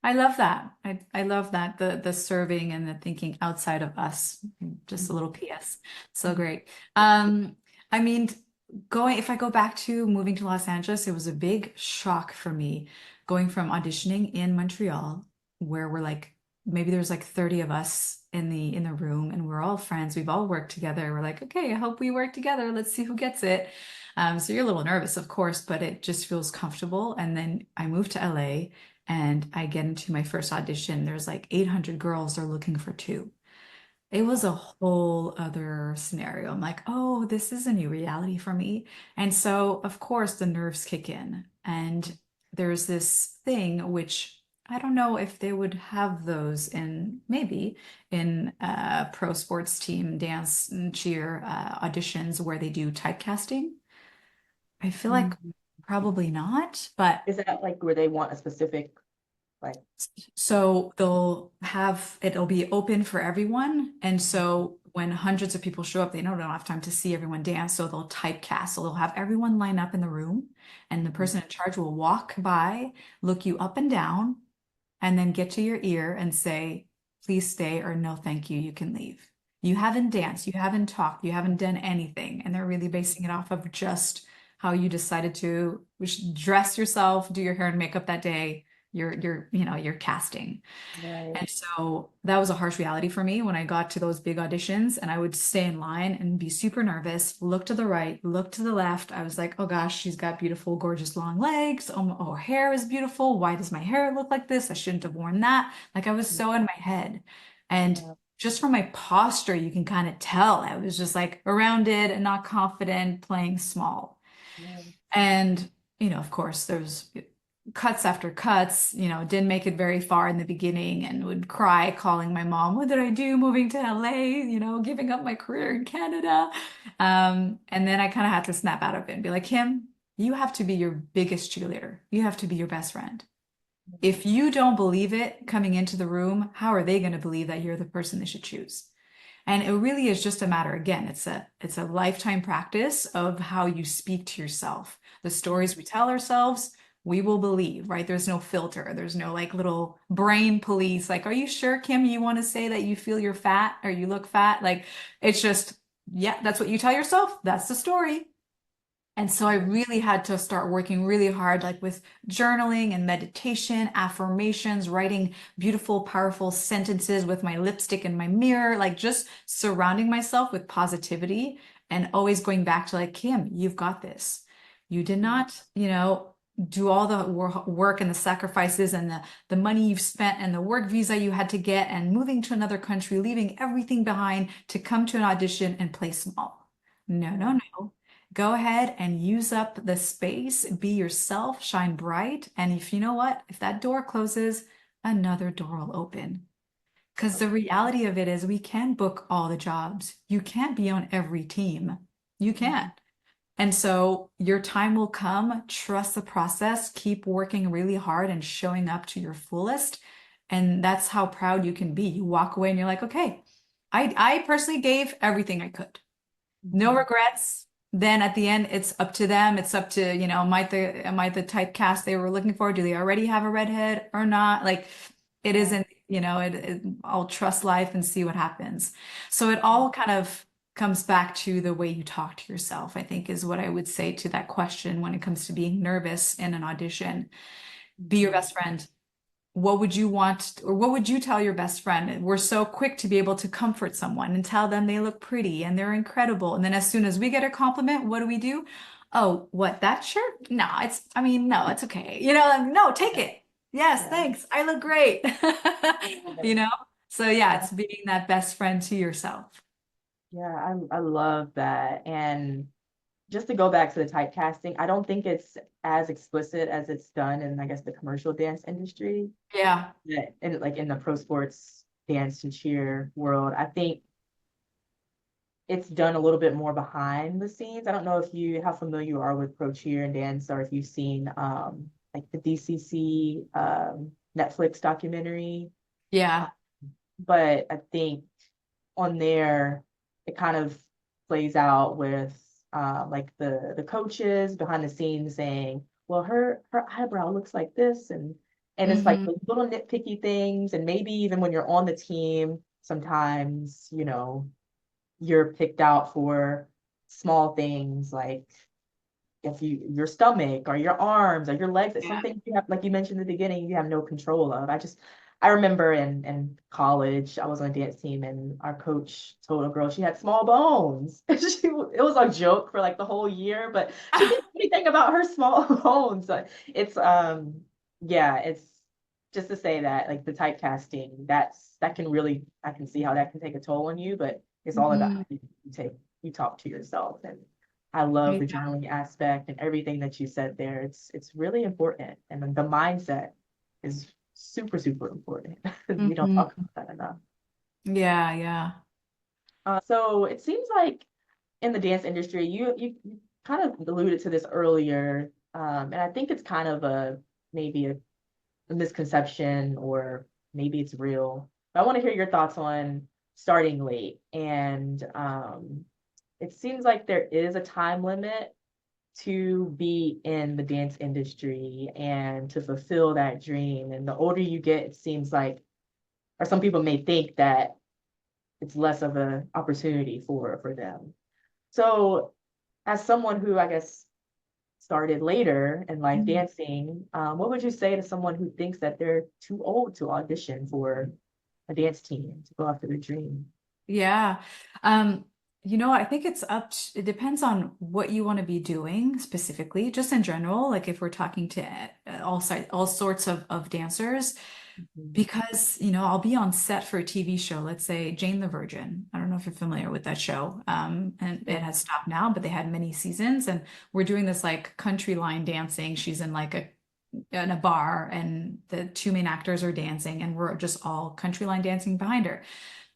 I love that. I love that the serving and the thinking outside of us. Just a little PS. So Mhm. great. I mean, going if I go back to moving to Los Angeles, it was a big shock for me going from auditioning in Montreal, where we're like maybe there's like 30 of us in the room and we're all friends. We've all worked together. We're like, okay, I hope we work together. Let's see who gets it. So you're a little nervous, of course, but it just feels comfortable. And then I moved to LA and I get into my first audition. There's like 800 girls are looking for two. It was a whole other scenario. I'm like, oh, this is a new reality for me. And so, of course, the nerves kick in. And there's this thing which I don't know if they would have those in maybe in pro sports team dance and cheer auditions where they do typecasting. I feel like Mhm. probably not, but Is that like where they want a specific like so they'll have it'll be open for everyone. And so when hundreds of people show up, they don't have time to see everyone dance. So they'll typecast. So they'll have everyone line up in the room, and the person in charge will walk by, look you up and down, and then get to your ear and say, please stay or no, thank you, you can leave. You haven't danced, you haven't talked, you haven't done anything. And they're really basing it off of just how you decided to dress yourself, do your hair and makeup that day. You're casting. right? And so that was a harsh reality for me when I got to those big auditions and I would stay in line and be super nervous, look to the right, look to the left. I was like, oh gosh, she's got beautiful, gorgeous long legs. Oh, her hair is beautiful. Why does my hair look like this? I shouldn't have worn that. Like I was so in my head. And Yeah, just from my posture, you can kind of tell I was just like around it and not confident, playing small. yeah, And, of course, there's cuts after cuts, didn't make it very far in the beginning and would cry calling my mom, what did I do moving to LA, giving up my career in Canada. And then I kind of had to snap out of it and be like, Kim, you have to be your biggest cheerleader. You have to be your best friend. If you don't believe it coming into the room, how are they going to believe that you're the person they should choose? And it really is just a matter, again, it's a lifetime practice of how you speak to yourself. The stories we tell ourselves, we will believe, right? There's no filter. There's no like little brain police. Like, are you sure, Kim, you want to say that you feel you're fat or you look fat? Like, it's just, yeah, that's what you tell yourself. That's the story. And so I really had to start working really hard, like with journaling and meditation, affirmations, writing beautiful, powerful sentences with my lipstick in my mirror, like just surrounding myself with positivity and always going back to like, Kim, you've got this. You did not, do all the work and the sacrifices and the money you've spent and the work visa you had to get and moving to another country, leaving everything behind to come to an audition and play small. No, yeah, no, no. Go ahead and use up the space, be yourself, shine bright. And if you know what, if that door closes, another door will open. Because the reality of it is, we can book all the jobs. You can't be on every team. You mhm, can't. And so your time will come. Trust the process. Keep working really hard and showing up to your fullest. And that's how proud you can be. You walk away and you're like, okay, I personally gave everything I could. No mhm. regrets. then at the end, it's up to them. It's up to, am I the typecast they were looking for? Do they already have a redhead or not? Like it Yeah. isn't, I'll trust life and see what happens. So it all kind of comes back to the way you talk to yourself, I think is what I would say to that question when it comes to being nervous in an audition. Be your Mhm. best friend. What would you want, or what would you tell your best friend? We're so quick to be able to comfort someone and tell them they look pretty and they're incredible. And then as soon as we get a compliment, what do? Oh, what, that shirt? No, no, it's okay. No, take it. Yes, Yeah. thanks. I look great. You Yeah. know? So yeah, it's being that best friend to yourself. Yeah, I love that. And just to go back to the typecasting, I don't think it's as explicit as it's done in, I guess, the commercial dance industry. Yeah. Yeah, in like in the pro sports dance and cheer world, I think it's done a little bit more behind the scenes. I don't know if you how familiar you are with pro cheer and dance, or if you've seen like the DCC Netflix documentary. Uh, Yeah. but I think on there it kind of plays out with like the coaches behind the scenes saying, well, her eyebrow looks like this, and it's like Hmm. the little nitpicky things, and maybe even when you're on the team, sometimes you're picked out for small things like if your stomach or your arms or your legs, it's Yeah. something you have, like you mentioned in the beginning, you have no control of. I remember in college, I was on a dance team and our coach told a girl she had small bones. It was a joke for like the whole year, but she didn't know anything about her small bones. It's yeah, it's just to say that like the typecasting, that can really, I can see how that can take a toll on you, but it's all about Hmm. how you talk to yourself. And I love the journaling aspect and everything that you said there. It's really important. And then the mindset is super, super important. We don't Hmm. talk about that enough. Yeah, yeah. So it seems like in the dance industry, you kind of alluded to this earlier, and I think it's kind of maybe a misconception, or maybe it's real. But I want to hear your thoughts on starting late. And it seems like there is a time limit to be in the dance industry and to fulfill that dream. And the older you get, it seems like, or some people may think that it's less of an opportunity for them. So, as someone who I guess started later in life Mhm. dancing, what would you say to someone who thinks that they're too old to audition for a dance team to go after their dream? Yeah. I think it depends on what you want to be doing specifically, just in general, like if we're talking to all sorts of dancers, Mhm. because, I'll be on set for a TV show, let's say Jane the Virgin. I don't know if you're familiar with that show. And it Yeah. has stopped now, but they had many seasons, and we're doing this like country line dancing. She's in a bar, and the two main actors are dancing, and we're just all country line dancing behind her.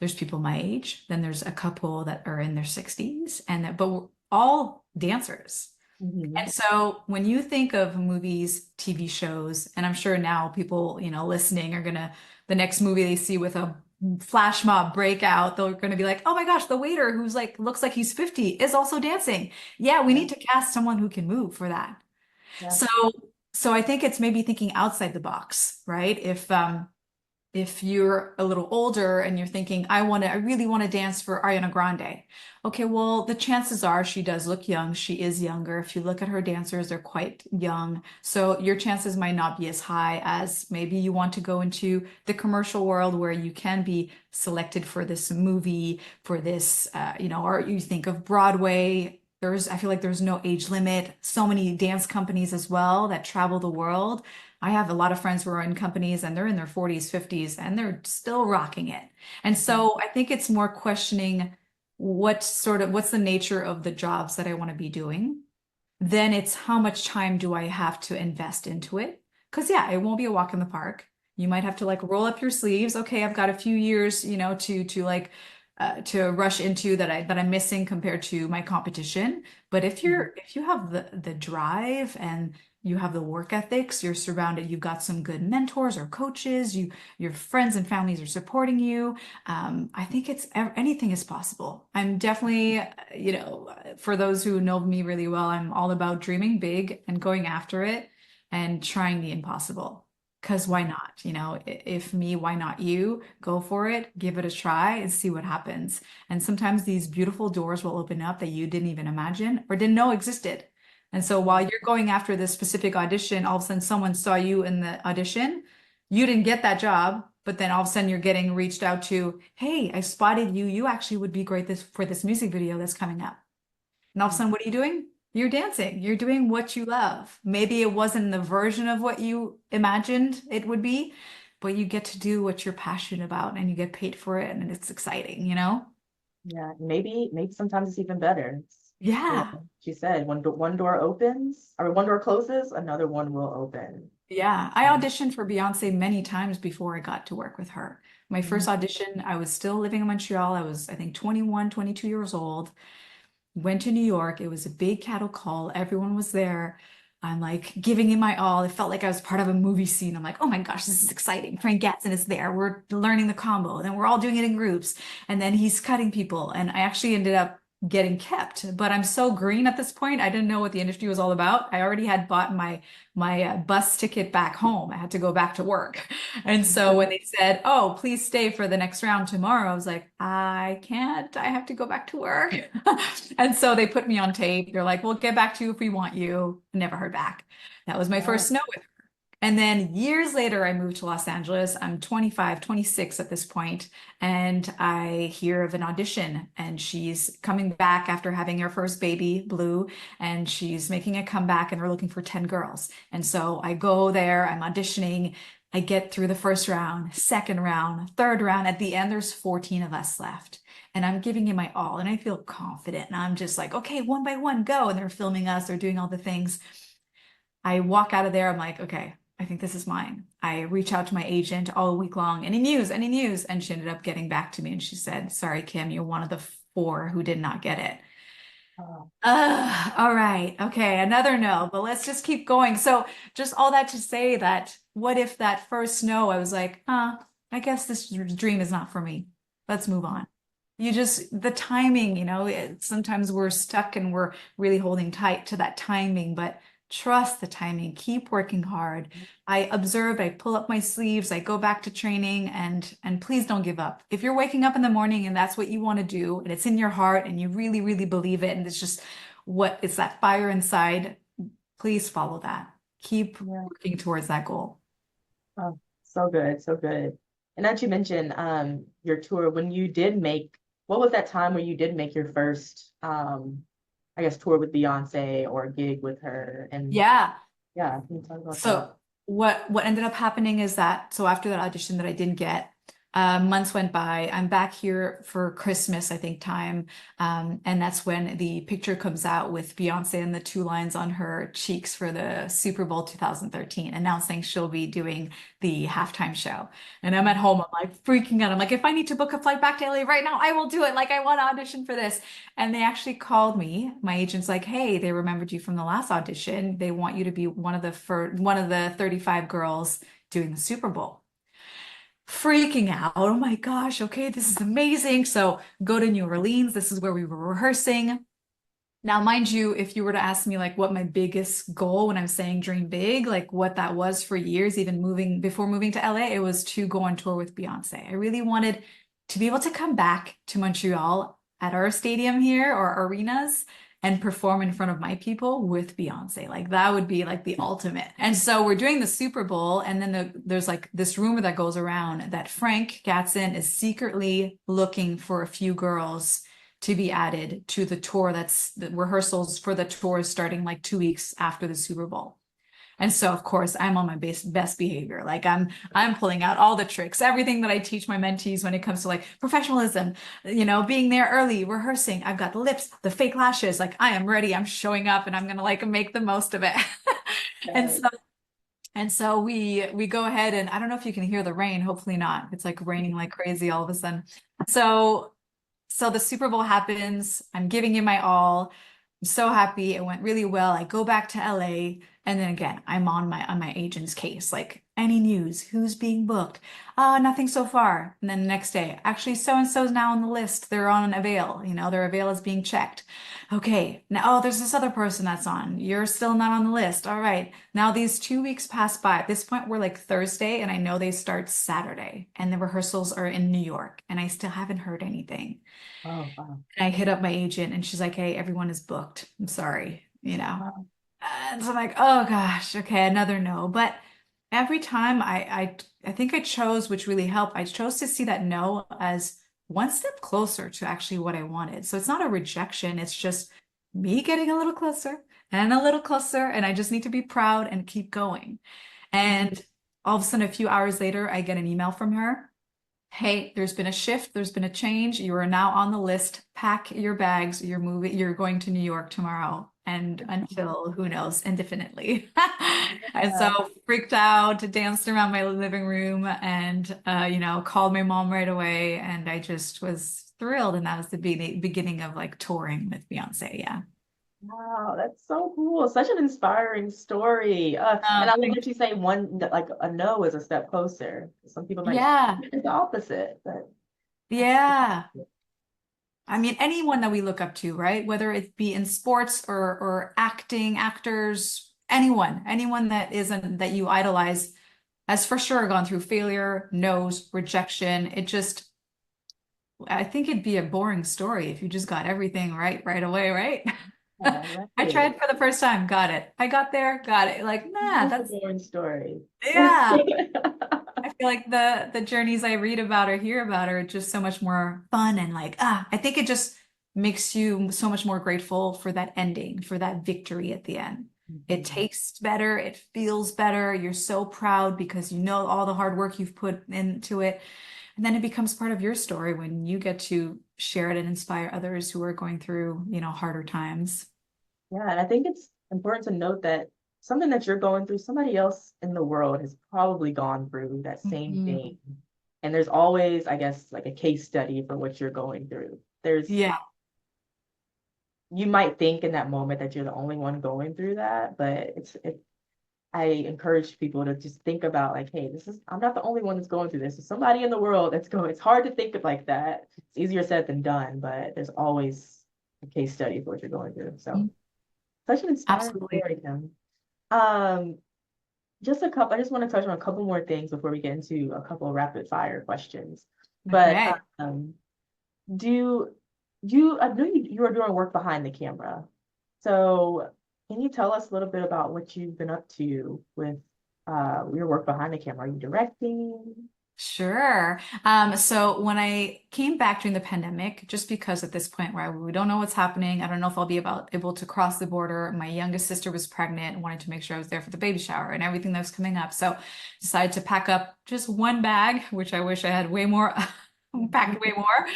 There's people my age, then there's a couple that are in their 60s, but we're all dancers. Mhm. And so when you think of movies, TV shows, and I'm sure now people, listening are the next movie they see with a flash mob breakout, they're gonna be like, oh my gosh, the waiter who's like looks like he's 50 is also dancing. Yeah, we Yeah. need to cast someone who can move for that. Yeah. So so I think it's maybe thinking outside the box, right? If you're a little older and you're thinking, I really want to dance for Ariana Grande. Okay, well, the chances are she does look young. She is younger. If you look at her dancers, they're quite young. So your chances might not be as high as maybe you want to go into the commercial world where you can be selected for this movie, for this, or you think of Broadway. I feel like there's no age limit. So many dance companies as well that travel the world. I have a lot of friends who are in companies and they're in their 40s, 50s, and they're still rocking it. And Mhm. so I think it's more questioning what's the nature of the jobs that I want to be doing. Then it's how much time do I have to invest into it? Because yeah, it won't be a walk in the park. You might have to like roll up your sleeves. Okay, I've got a few years, to rush into that I'm missing compared to my competition. But if Mhm. you have the drive and you have the work ethics, you're surrounded, you've got some good mentors or coaches, your friends and families are supporting you. I think anything is possible. I'm definitely, for those who know me really well, I'm all about dreaming big and going after it and trying the impossible. Because why not? If me, why not you? Go for it, give it a try, and see what happens. And sometimes these beautiful doors will open up that you didn't even imagine or didn't know existed. And so while you're going after this specific audition, all of a sudden someone saw you in the audition. You didn't get that job, but then all of a sudden you're getting reached out to, hey, I spotted you. You actually would be great for this music video that's coming up. And all of a sudden, what are you doing? You're dancing. You're doing what you love. Maybe it wasn't the version of what you imagined it would be, but you get to do what you're passionate about and you get paid for it and it's exciting, you know? Yeah, maybe sometimes it's even better. Yeah. She said when one door opens or one door closes, another one will open. Yeah. I auditioned for Beyonce many times before I got to work with her. My Mhm. first audition, I was still living in Montreal. I was, I think, 21, 22 years old. Went to New York. It was a big cattle call. Everyone was there. I'm like giving it my all. It felt like I was part of a movie scene. I'm like, oh my gosh, this is exciting. Frank Gatson is there. We're learning the combo. Then we're all doing it in groups. And then he's cutting people. And I actually ended up getting kept. But I'm so green at this point. I didn't know what the industry was all about. I already had bought my bus ticket back home. I had to go back to work. And so when they said, "Oh, please stay for the next round tomorrow," I was like, "I can't. I have to go back to work." And so they put me on tape. They're like, "We'll get back to you if we want you." Never heard back. That was my Oh, first snow with her. And then years later, I moved to Los Angeles. I'm 25, 26 at this point, and I hear of an audition, and she's coming back after having her first baby, Blue, and she's making a comeback, and they're looking for 10 girls. And so I go there, I'm auditioning. I get through the first round, second round, third round. At the end, there's 14 of us left. And I'm giving it my all, and I feel confident. And I'm just like, okay, one by one, go. And they're filming us, they're doing all the things. I walk out of there, I'm like, okay, I think this is mine. I reach out to my agent all week long, any news, any news? And she ended up getting back to me and she said, sorry, Kim, you're one of the four who did not get it. oh, All right. Okay. Another no, but let's just keep going. So just all that to say that what if that first no, I was like, I guess this dream is not for me. Let's move on. The timing, sometimes we're stuck and we're really holding tight to that timing, but trust the timing, keep working hard. I observed, I pull up my sleeves, I go back to training and please don't give up. If you're waking up in the morning and that's what you want to do and it's in your heart and you really, really believe it and it's just it's that fire inside, please follow that. Keep yeah. working towards that goal. Oh, so good, so good. And that you mentioned your tour when you did make what was that time where you did make your first I guess tour with Beyonce or gig with her and Yeah. yeah, can you talk about that? So what ended up happening is that so after that audition that I didn't get, months went by. I'm back here for Christmas, I think, time. And that's when the picture comes out with Beyonce and the two lines on her cheeks for the Super Bowl 2013, announcing she'll be doing the halftime show. And I'm at home, I'm like freaking out. I'm like, if I need to book a flight back to LA right now, I will do it. Like, I want to audition for this. And they actually called me. My agent's like, hey, they remembered you from the last audition. They want you to be one of the 35 girls doing the Super Bowl. Freaking out. Oh my gosh, okay, this is amazing. So go to New Orleans. This is where we were rehearsing. Now, mind you, if you were to ask me like what my biggest goal when I'm saying dream big, like what that was for years, even before moving to LA, it was to go on tour with Beyonce. I really wanted to be able to come back to Montreal at our stadium here or arenas and perform in front of my people with Beyonce. Like that would be like the ultimate. And so we're doing the Super Bowl, and then there's like this rumor that goes around that Frank Gatson is secretly looking for a few girls to be added to the tour. That's the rehearsals for the tour starting like 2 weeks after the Super Bowl. And so, of course, I'm on my best behavior. Like I'm pulling out all the tricks, everything that I teach my mentees when it comes to like professionalism, being there early, rehearsing. I've got the lips, the fake lashes. Like I am ready. I'm showing up, and I'm gonna like make the most of it. And Yes. so we go ahead, and I don't know if you can hear the rain. Hopefully not. It's like raining like crazy all of a sudden. So so the Super Bowl happens. I'm giving it my all. I'm so happy. It went really well. I go back to LA. And then again, I'm on my agent's case, like any news, who's being booked? Nothing so far. And then the next day, actually, so and so's now on the list. They're on an avail, their avail is being checked. Okay, now, oh, there's this other person that's on. You're still not on the list. All right. Now these 2 weeks pass by. At this point, we're like Thursday, and I know they start Saturday, and the rehearsals are in New York, and I still haven't heard anything. Oh, wow. And I hit up my agent, and she's like, "Hey, everyone is booked. I'm sorry." Wow. And so I'm like, "Oh gosh, okay, another no." But every time I think I chose, which really helped. I chose to see that no as one step closer to actually what I wanted. So it's not a rejection, it's just me getting a little closer and a little closer, and I just need to be proud and keep going. And all of a sudden, a few hours later, I get an email from her. Hey, there's been a shift, there's been a change. You are now on the list. Pack your bags. You're going to New York tomorrow and until who knows, indefinitely. And Yeah. so freaked out, danced around my living room and called my mom right away. And I just was thrilled. And that was the beginning of like touring with Beyonce. Yeah. Wow, that's so cool. Such an inspiring story. And I love Thank that you say one, like a no is a step closer. Some people might Yeah. it's the opposite, but that's Yeah. I mean, anyone that we look up to, right? Whether it be in sports or acting, actors, anyone that isn't that you idolize has for sure gone through failure, no's, rejection. I think it'd be a boring story if you just got everything right away, right? I right. tried for the first time, got it. I got there, got it. Like, nah, It's a that's boring story. yeah. I feel like the journeys I read about or hear about are just so much more fun and like I think it just makes you so much more grateful for that ending, for that victory at the end. It Mhm. tastes better, it feels better. You're so proud because you know all the hard work you've put into it. And then it becomes part of your story when you get to share it and inspire others who are going through, harder times. Yeah, and I think it's important to note that something that you're going through, somebody else in the world has probably gone through that same Mhm. thing. And there's always, I guess, like a case study for what you're going through. Yeah. You might think in that moment that you're the only one going through that, but I encourage people to just think about like, hey, I'm not the only one that's going through this. There's somebody in the world that's going. It's hard to think of like that. It's easier said than done, but there's always a case study for what you're going through. So such an inspiring Absolutely. story, Kim. Um, just a couple. I just want to touch on a couple more things before we get into a couple of rapid fire questions. But Okay. do I know you were doing work behind the camera. So can you tell us a little bit about what you've been up to with your work behind the camera? Are you directing? Sure. So when I came back during the pandemic, just because at this point where we don't know what's happening, I don't know if I'll be able to cross the border. My youngest sister was pregnant and wanted to make sure I was there for the baby shower and everything that was coming up. So decided to pack up just one bag, which I wish I had way more, packed way more.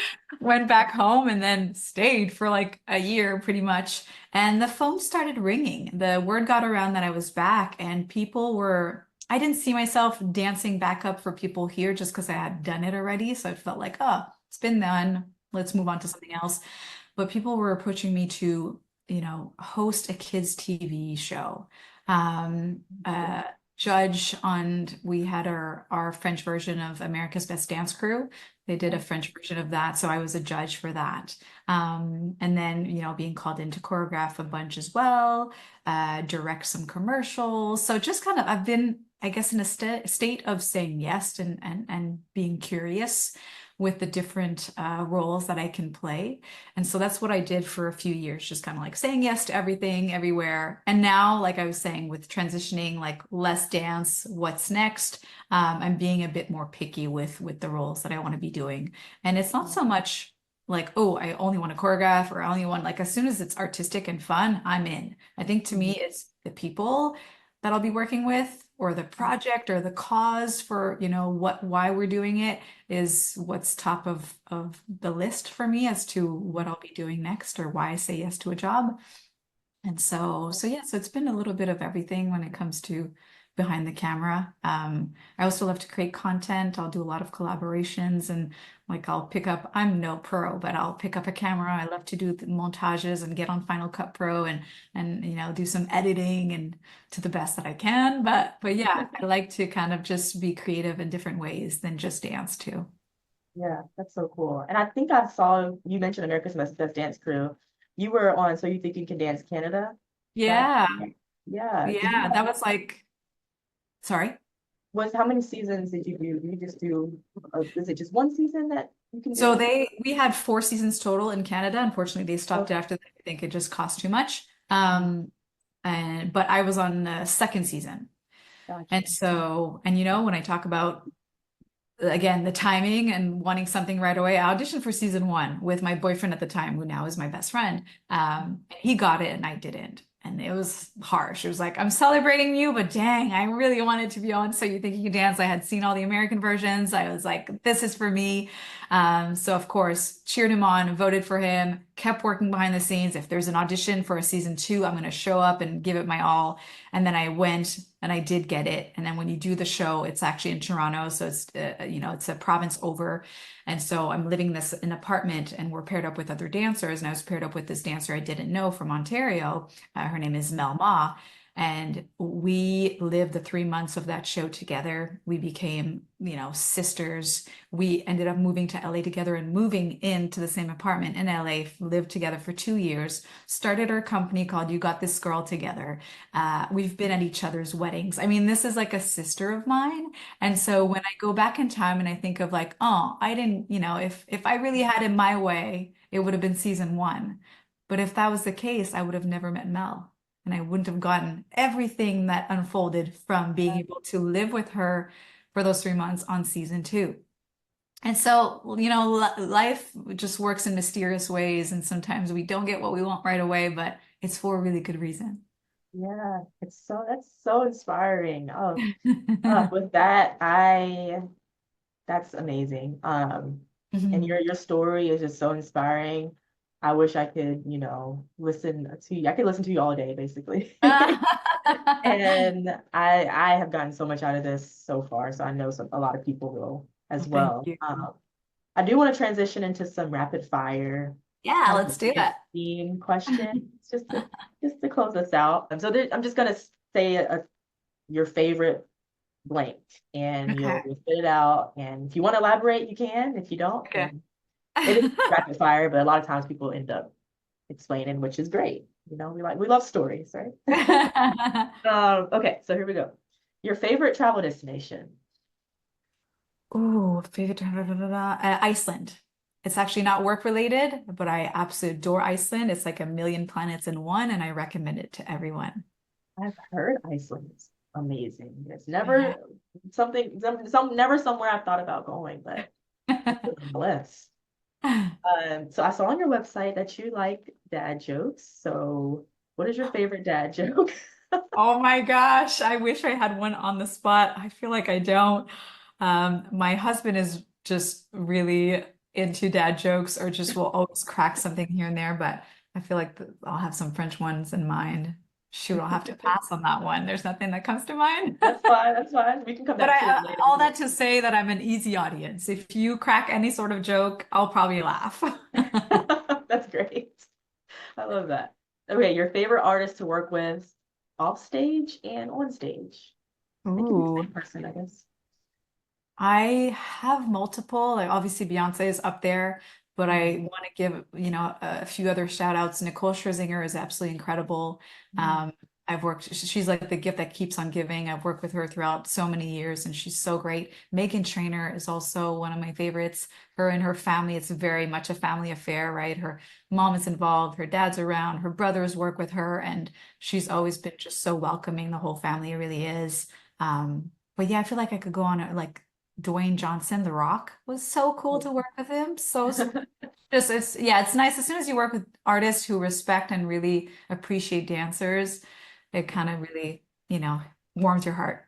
Went back home and then stayed for like a year pretty much. And the phone started ringing. The word got around that I was back and I didn't see myself dancing back up for people here just because I had done it already. So it felt like, oh, it's been done. Let's move on to something else. But people were approaching me to, host a kids' TV show. Yeah. Judge on, we had our French version of America's Best Dance Crew. They did a French version of that. So I was a judge for that. And then, being called in to choreograph a bunch as well, direct some commercials. So just kind of, I've been, I guess, in a state of saying yes and being curious with the different roles that I can play. And so that's what I did for a few years, just kind of like saying yes to everything, everywhere. And now, like I was saying, with transitioning, like less dance, what's next? I'm being a bit more picky with the roles that I want to be doing. And it's not so much like, oh, I only want to choreograph or I only want like as soon as it's artistic and fun, I'm in. I think to me, it's the people that I'll be working with or the project or the cause for, why we're doing it is what's top of the list for me as to what I'll be doing next or why I say yes to a job. And so yeah, so it's been a little bit of everything when it comes to behind the camera. I also love to create content. I'll do a lot of collaborations and like I'll pick up, I'm no pro, but I'll pick up a camera. I love to do the montages and get on Final Cut Pro and do some editing and to the best that I can. But yeah, I like to kind of just be creative in different ways than just dance too. Yeah, that's so cool. And I think I saw you mentioned America's Best Dance Crew. You were on So You Think You Can Dance Canada. That, Yeah. yeah. Did you Yeah, that was like, sorry. was how many seasons did you do? Did you just do, is it just one season that you can So do? we had 4 seasons total in Canada. Unfortunately, they stopped Okay. after that. I think it just cost too much. But I was on the second season. Gotcha. And so, and when I talk about again the timing and wanting something right away, I auditioned for season one with my boyfriend at the time, who now is my best friend. He got it and I didn't. And it was harsh. It was like, I'm celebrating you, but dang, I really wanted to be on So You Think You Can Dance. I had seen all the American versions. I was like, this is for me. So of course, cheered him on, voted for him, kept working behind the scenes. If there's an audition for a season two, I'm going to show up and give it my all. And then I went and I did get it. And then when you do the show, it's actually in Toronto. So it's a province over. And so I'm living this in an apartment and we're paired up with other dancers. And I was paired up with this dancer I didn't know from Ontario. Her name is Mel Ma. And we lived the 3 months of that show together. We became, sisters. We ended up moving to LA together and moving into the same apartment in LA, lived together for 2 years, started our company called You Got This Girl Together. We've been at each other's weddings. I mean, this is like a sister of mine. And so when I go back in time and I think of like, oh, I didn't, if I really had it my way, it would have been season one. But if that was the case, I would have never met Mel. And I wouldn't have gotten everything that unfolded from being able to live with her for those 3 months on season two. And so, life just works in mysterious ways. And sometimes we don't get what we want right away, but it's for a really good reason. Yeah, that's so inspiring. Oh, with that, that's amazing. And Mhm. your story is just so inspiring. I wish I could, listen to you. I could listen to you all day, basically. And I have gotten so much out of this so far, so I know a lot of people will as Well, thank well. you. I do want to transition into some rapid fire Yeah, kind of let's do dance that. theme questions, just to close us out. And so I'm just gonna say your favorite blank, and Okay. you'll spit it out. And if you want to elaborate, you can. If you don't, Okay. then it is rapid fire. But a lot of times people end up explaining, which is great. We love stories, right? Okay, so here we go. Your favorite travel destination? Oh, favorite Iceland. It's actually not work related, but I absolutely adore Iceland. It's like a million planets in one, and I recommend it to everyone. I've heard Iceland is amazing. It's Yeah. never never somewhere I've thought about going, but it's on the list. So I saw on your website that you like dad jokes. So what is your favorite dad joke? Oh my gosh, I wish I had one on the spot. I feel like I don't. My husband is just really into dad jokes or just will always crack something here and there, but I feel like I'll have some French ones in mind. Shoot, I'll have to pass on that one. There's nothing that comes to mind. That's fine. That's fine. We can come But back to it later if all you want. that to say that I'm an easy audience. If you crack any sort of joke, I'll probably laugh. That's great. I love that. Okay, your favorite artist to work with off stage and on stage. It can be the Ooh. same person, I guess. I have multiple. Like obviously Beyonce is up there, but I want to give, a few other shout outs. Nicole Scherzinger is absolutely incredible. Mhm. I've worked, she's like the gift that keeps on giving. I've worked with her throughout so many years and she's so great. Megan Trainor is also one of my favorites. Her and her family, it's very much a family affair, right? Her mom is involved, her dad's around, her brothers work with her, and she's always been just so welcoming. The whole family really is. But yeah, I feel like I could go on like Dwayne Johnson, The Rock, was so cool to work with him. So just it's nice as soon as you work with artists who respect and really appreciate dancers, it kind of really, warms your heart.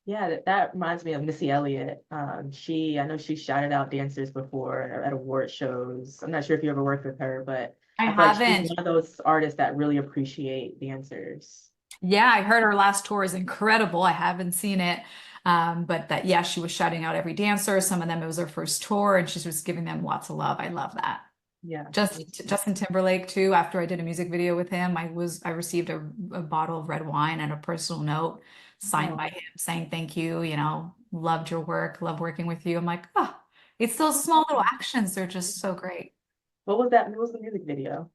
Yeah, that reminds me of Missy Elliott. I know she shouted out dancers before at award shows. I'm not sure if you ever worked with her, but I I feel like she's haven't. one of those artists that really appreciate dancers. Yeah, I heard her last tour is incredible. I haven't seen it. But that, yeah, she was shouting out every dancer. Some of them, it was her first tour, and she was giving them lots of love. I love that. Yeah. Justin Timberlake too. After I did a music video with him, I received a bottle of red wine and a personal note signed Oh, by him saying thank you. Loved your work, love working with you. I'm like, oh, it's those small little actions. They're just so great. what was that? What was the music video?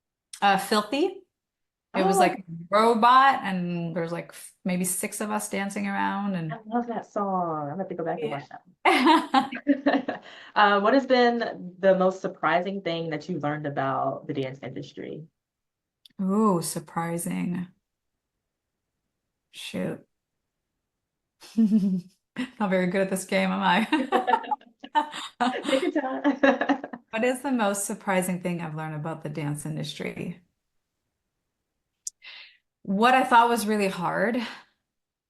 Filthy. It was Oh, like a robot, and there's like maybe six of us dancing around, I and love that song. I'm gonna have to go back and yeah. watch that one. What has been the most surprising thing that you learned about the dance industry? Ooh, surprising. Shoot. Not very good at this game, am I? Take your time. What is the most surprising thing I've learned about the dance industry? What I thought was really hard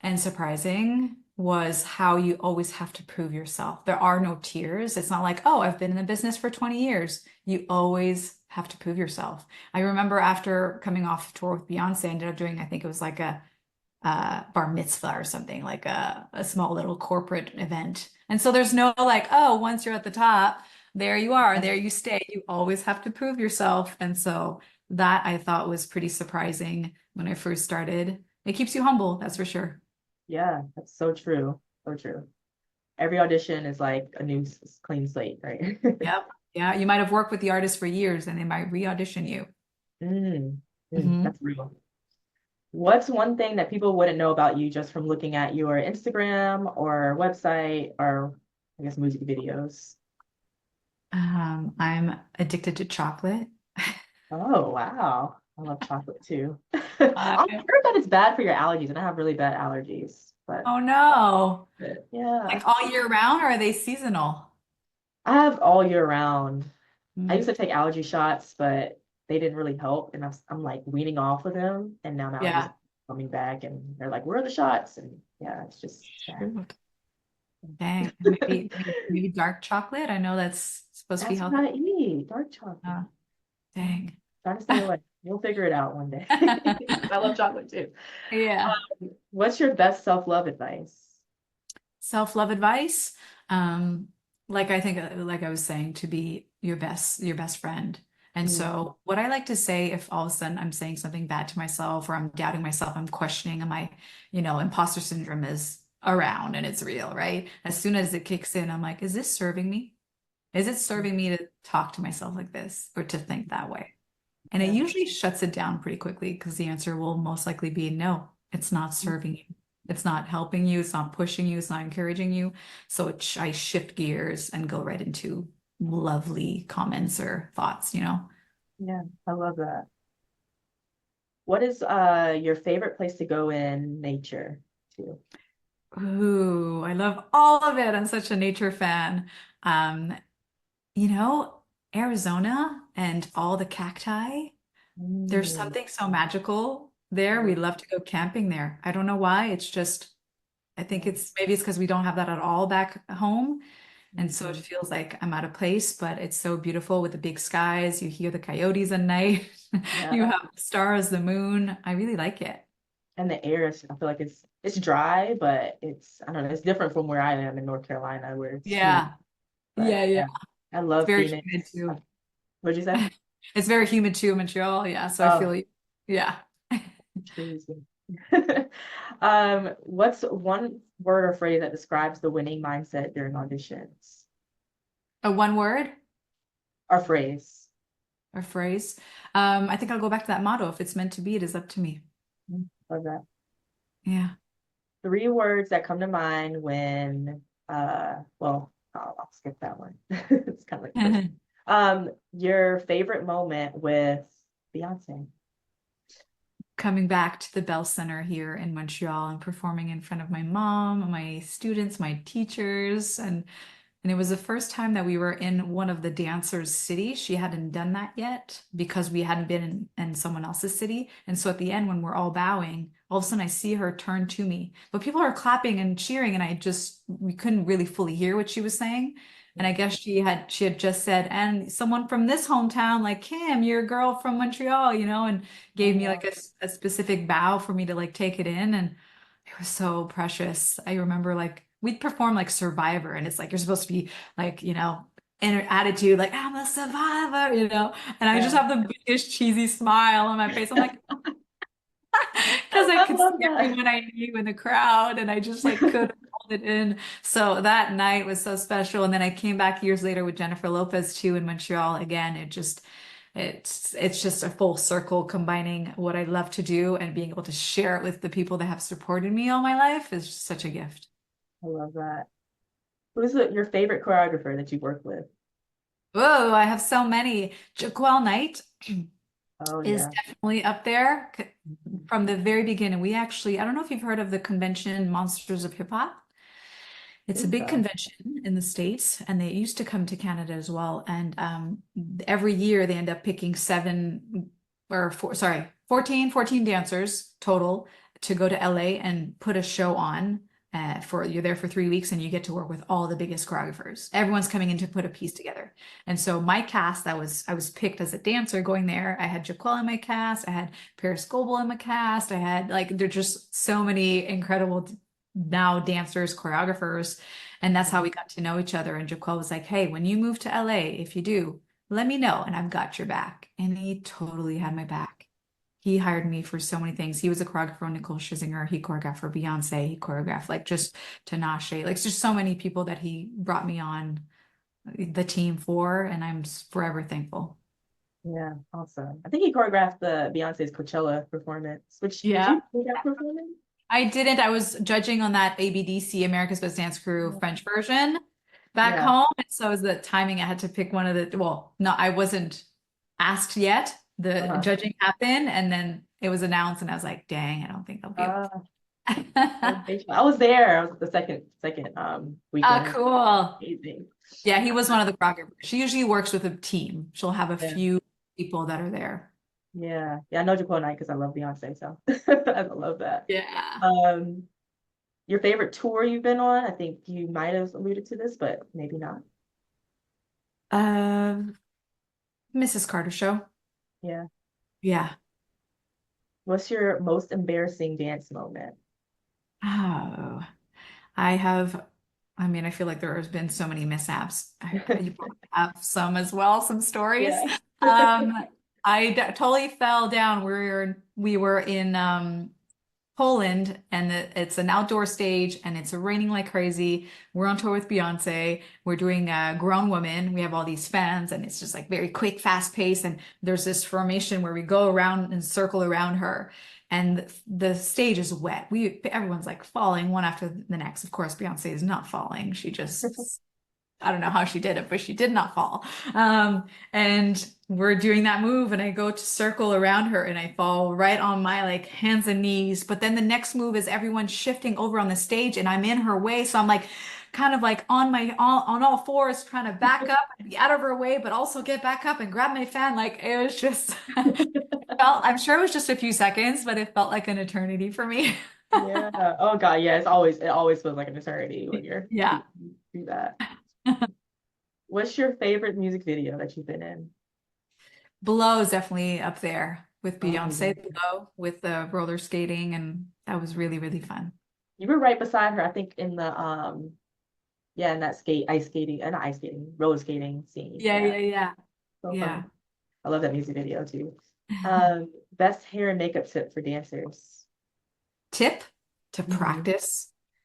and surprising was how you always have to prove yourself. There are no tiers. It's not like, oh, I've been in the business for 20 years. You always have to prove yourself. I remember after coming off tour with Beyonce, I ended up doing, I think it was like a bar mitzvah or something, like a small little corporate event. And so there's no like, oh, once you're at the top, there you are, there you stay. You always have to prove yourself. And so that I thought was pretty surprising when I first started. It keeps you humble, that's for sure. Yeah, that's so true. So true. Every audition is like a new clean slate, right? Yep. Yeah, you might have worked with the artist for years and they might re-audition you. Mm, Mhm. that's real. What's one thing that people wouldn't know about you just from looking at your Instagram or website or I guess music videos? I'm addicted to chocolate. Oh, wow. I love chocolate too. Uh, I've heard that it's bad for your allergies, and I have really bad allergies, oh no. but yeah, Like all year round, or are they seasonal? I have all year round. I used Mm, to take allergy shots, but they didn't really help, and I'm like weaning off of them, and now my allergies yeah. are coming back, and they're like, "Where are the shots?" And yeah, it's just sad. Shoot. Dang. Maybe dark chocolate. I know that's supposed to be That's healthy. what I eat, dark chocolate. Uh, dang. Trying to stay away. We'll figure it out one day. I love chocolate too. Yeah. What's your best self-love advice? Self-love advice. Um, like I think, like I was saying, to be your best friend. And Mm, so what I like to say, if all of a sudden I'm saying something bad to myself or I'm doubting myself, I'm questioning, am I, imposter syndrome is around and it's real, right? As soon as it kicks in, I'm like, is this serving me? Is it serving me to talk to myself like this or to think that way? And it yeah. usually shuts it down pretty quickly because the answer will most likely be no, it's not serving you. It's not helping you. It's not pushing you. It's not encouraging you. So I shift gears and go right into lovely comments or thoughts. Yeah, I love that. What is your favorite place to go in nature too? Ooh, I love all of it. I'm such a nature fan. Um, you know, Arizona and all the cacti. There's Mm, something so magical there. We love to go camping there. I don't know why. It's just, I think yeah. maybe it's because we don't have that at all back home. And so it Mhm. feels like I'm out of place, but it's so beautiful with the big skies. You hear the coyotes at night. You Yeah. have the stars, the moon. I really like it. And the air is, I feel like it's dry, but it's I don't know, it's different from where I am in North Carolina where it's humid. Yeah. But Yeah, yeah. yeah, I It's love very humid Phoenix. too. What'd you say? It's very humid too in Montreal. Yeah. So I Oh, feel, yeah. trees. What's one word or phrase that describes the winning mindset during auditions? A one word Or phrase. or phrase. I think I'll go back to that motto. If it's meant to be, it is up to me. Love that. Yeah. Three words that come to mind when well, I'll skip that one. It's kind of like the first. Your favorite moment with Beyonce. Coming back to the Bell Center here in Montreal and performing in front of my mom, my students, my teachers, and it was the first time that we were in one of the dancers' cities. She hadn't done that yet because we hadn't been in someone else's city. And so at the end, when we're all bowing, all of a sudden I see her turn to me. But people are clapping and cheering, and we couldn't really fully hear what she was saying. And I guess she had just said, and someone from this hometown, like Kim, you're a girl from Montreal, and gave me like Oh, a specific bow for me to like take it in. And it was so precious. I remember like we'd perform like Survivor, and it's like you're supposed to be like, inner attitude, like I'm a survivor. And I just yeah. have the biggest cheesy smile on my face. I'm like, because I I could see love that. everyone I knew in the crowd and I just like couldn't hold it in. So that night was so special. And then I came back years later with Jennifer Lopez too in Montreal. Again, it's just a full circle combining what I love to do and being able to share it with the people that have supported me all my life is just such a gift. I love that. Your favorite choreographer that you work with? Whoa, I have so many. Jaquel Knight Oh is yeah. definitely up there Mhm. from the very beginning. We actually, I don't know if you've heard of the convention Monsters of Hip Hop. I It's a think big so. convention in the States, and they used to come to Canada as well. And every year they end up picking seven or four, sorry, 14 dancers total to go to LA and put a show on. You're there for 3 weeks and you get to work with all the biggest choreographers. Everyone's coming in to put a piece together. And so my cast, I was picked as a dancer going there. I had Jaquel in my cast, I had Paris Goebel in my cast, I had like there's just so many incredible now dancers, choreographers. And that's how we got to know each other. And Jaquel was like, hey, when you move to LA, if you do, let me know and I've got your back. And he totally had my back. He hired me for so many things. He was a choreographer on Nicole Scherzinger. He choreographed for Beyonce. He choreographed like just Tinashe. Like just so many people that he brought me on the team for, and I'm forever thankful. Yeah, awesome. I think he choreographed the Beyonce's Coachella performance. Which did Yeah. you see that performance? I didn't. I was judging on that ABDC, America's Best Dance Crew French version back Yeah. home. And so it was the timing. I had to pick one of well, no, I wasn't asked yet. The Uh-huh. judging happened and then it was announced and I was like, dang, I don't think I'll be able Uh, to. I was there. I was the second Ah, weekend. cool. Amazing. Yeah, he was one of the choreographers. She usually works with a team. She'll have a Yeah. few people that are there. Yeah. Yeah, I know Jaquel Knight because I love Beyonce, so I love that. Yeah. Um, your favorite tour you've been on? I think you might have alluded to this, but maybe not. Um, Mrs. Carter show. Yeah. Yeah. What's your most embarrassing dance moment? Oh. I have, I mean, I feel like there has been so many mishaps. You probably have some as well, some stories. Yeah. Um, totally fell down. We were in Poland, and it's an outdoor stage, and it's raining like crazy. We're on tour with Beyonce. We're doing Grown Woman. We have all these fans, and it's just like very quick, fast pace. And there's this formation where we go around and circle around her, and the stage is wet. Everyone's like falling one after the next. Of course, Beyonce is not falling. She just I don't know how she did it, but she did not fall. And we're doing that move, and I go to circle around her, and I fall right on my like hands and knees. But then the next move is everyone shifting over on the stage, and I'm in her way, so I'm like kind of like on all fours, trying to back up and be out of her way, but also get back up and grab my fan. Like it was just I'm sure it was just a few seconds, but it felt like an eternity for me. Yeah. Oh God, yeah. It always feels like an eternity when you Yeah. do that. What's your favorite music video that you've been in? Below is definitely up there with Oh Beyonce, yeah. Below with the roller skating, and that was really, really fun. You were right beside her, I think, in the yeah, in that ice skating, not ice skating, roller skating scene. Yeah, Yeah. yeah, yeah. So funny. Yeah. I love that music video too. Best hair and makeup tip for dancers. Tip Hmm.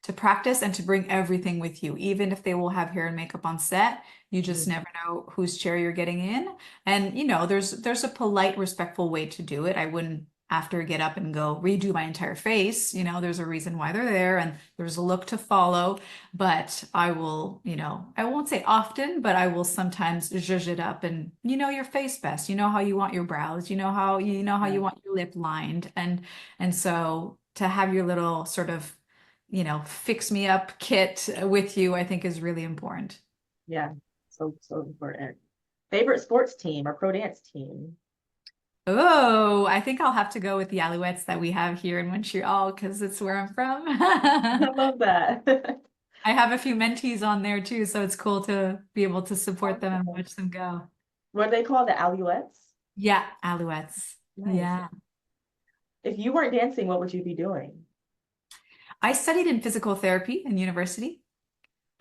to practice and to bring everything with you, even if they will have hair and makeup on set. You just Hmm. never know whose chair you're getting in. And there's a polite, respectful way to do it. I wouldn't after get up and go redo my entire face. There's a reason why they're there and there's a look to follow. But I will, I won't say often, but I will sometimes zhuzh it up and you know your face best. You know how you want your brows, you know how Yeah. you want your lip lined. And so to have your little sort of, fix me up kit with you, I think is really important. Yeah. So important. Favorite sports team or pro dance team? Oh, I think I'll have to go with the Alouettes that we have here in Montreal because it's where I'm from. I love that. I have a few mentees on there too, so it's cool to be able to support them and Okay. watch them go. What are they called? The Alouettes? Yeah, Alouettes. Nice. Yeah. If you weren't dancing, what would you be doing? I studied in physical therapy in university.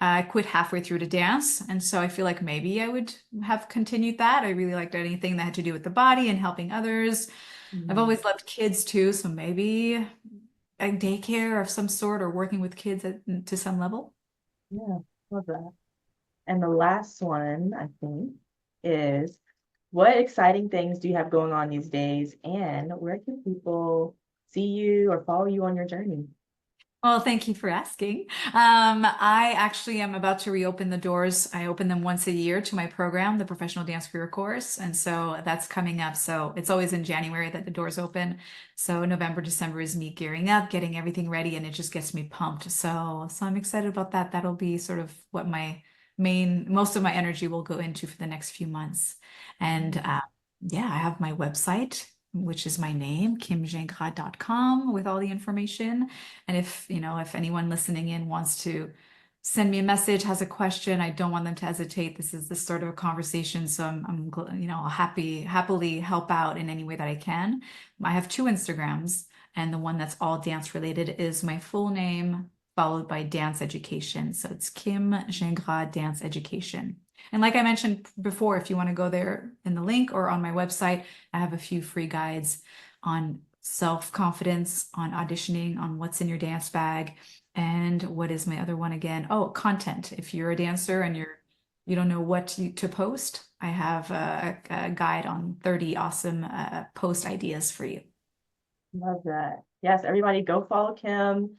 I quit halfway through to dance, and so I feel like maybe I would have continued that. I really liked anything that had to do with the body and helping others. I've Mhm. always loved kids too, so maybe a daycare of some sort or working with kids to some level. Yeah, love that. And the last one, I think, is what exciting things do you have going on these days? And where can people see you or follow you on your journey? Well, thank you for asking. I actually am about to reopen the doors. I open them once a year to my program, the Professional Dance Career Course. And so that's coming up. So it's always in January that the doors open. So November, December is me gearing up, getting everything ready, and it just gets me pumped. So I'm excited about that. That'll be sort of what most of my energy will go into for the next few months. And yeah, I have my website, which is my name, kimgingras.com, with all the information. And if anyone listening in wants to send me a message, has a question, I don't want them to hesitate. This is this sort of a conversation, so I'll happily help out in any way that I can. I have two Instagrams, and the one that's all dance related is my full name followed by dance education. So it's Kim Gingras Dance Education. And like I mentioned before, if you want to go there in the link or on my website, I have a few free guides on self-confidence, on auditioning, on what's in your dance bag. And what is my other one again? Oh, content. If you're a dancer and you don't know what to post, I have a guide on 30 awesome post ideas for you. Love that. Yes, everybody go follow Kim.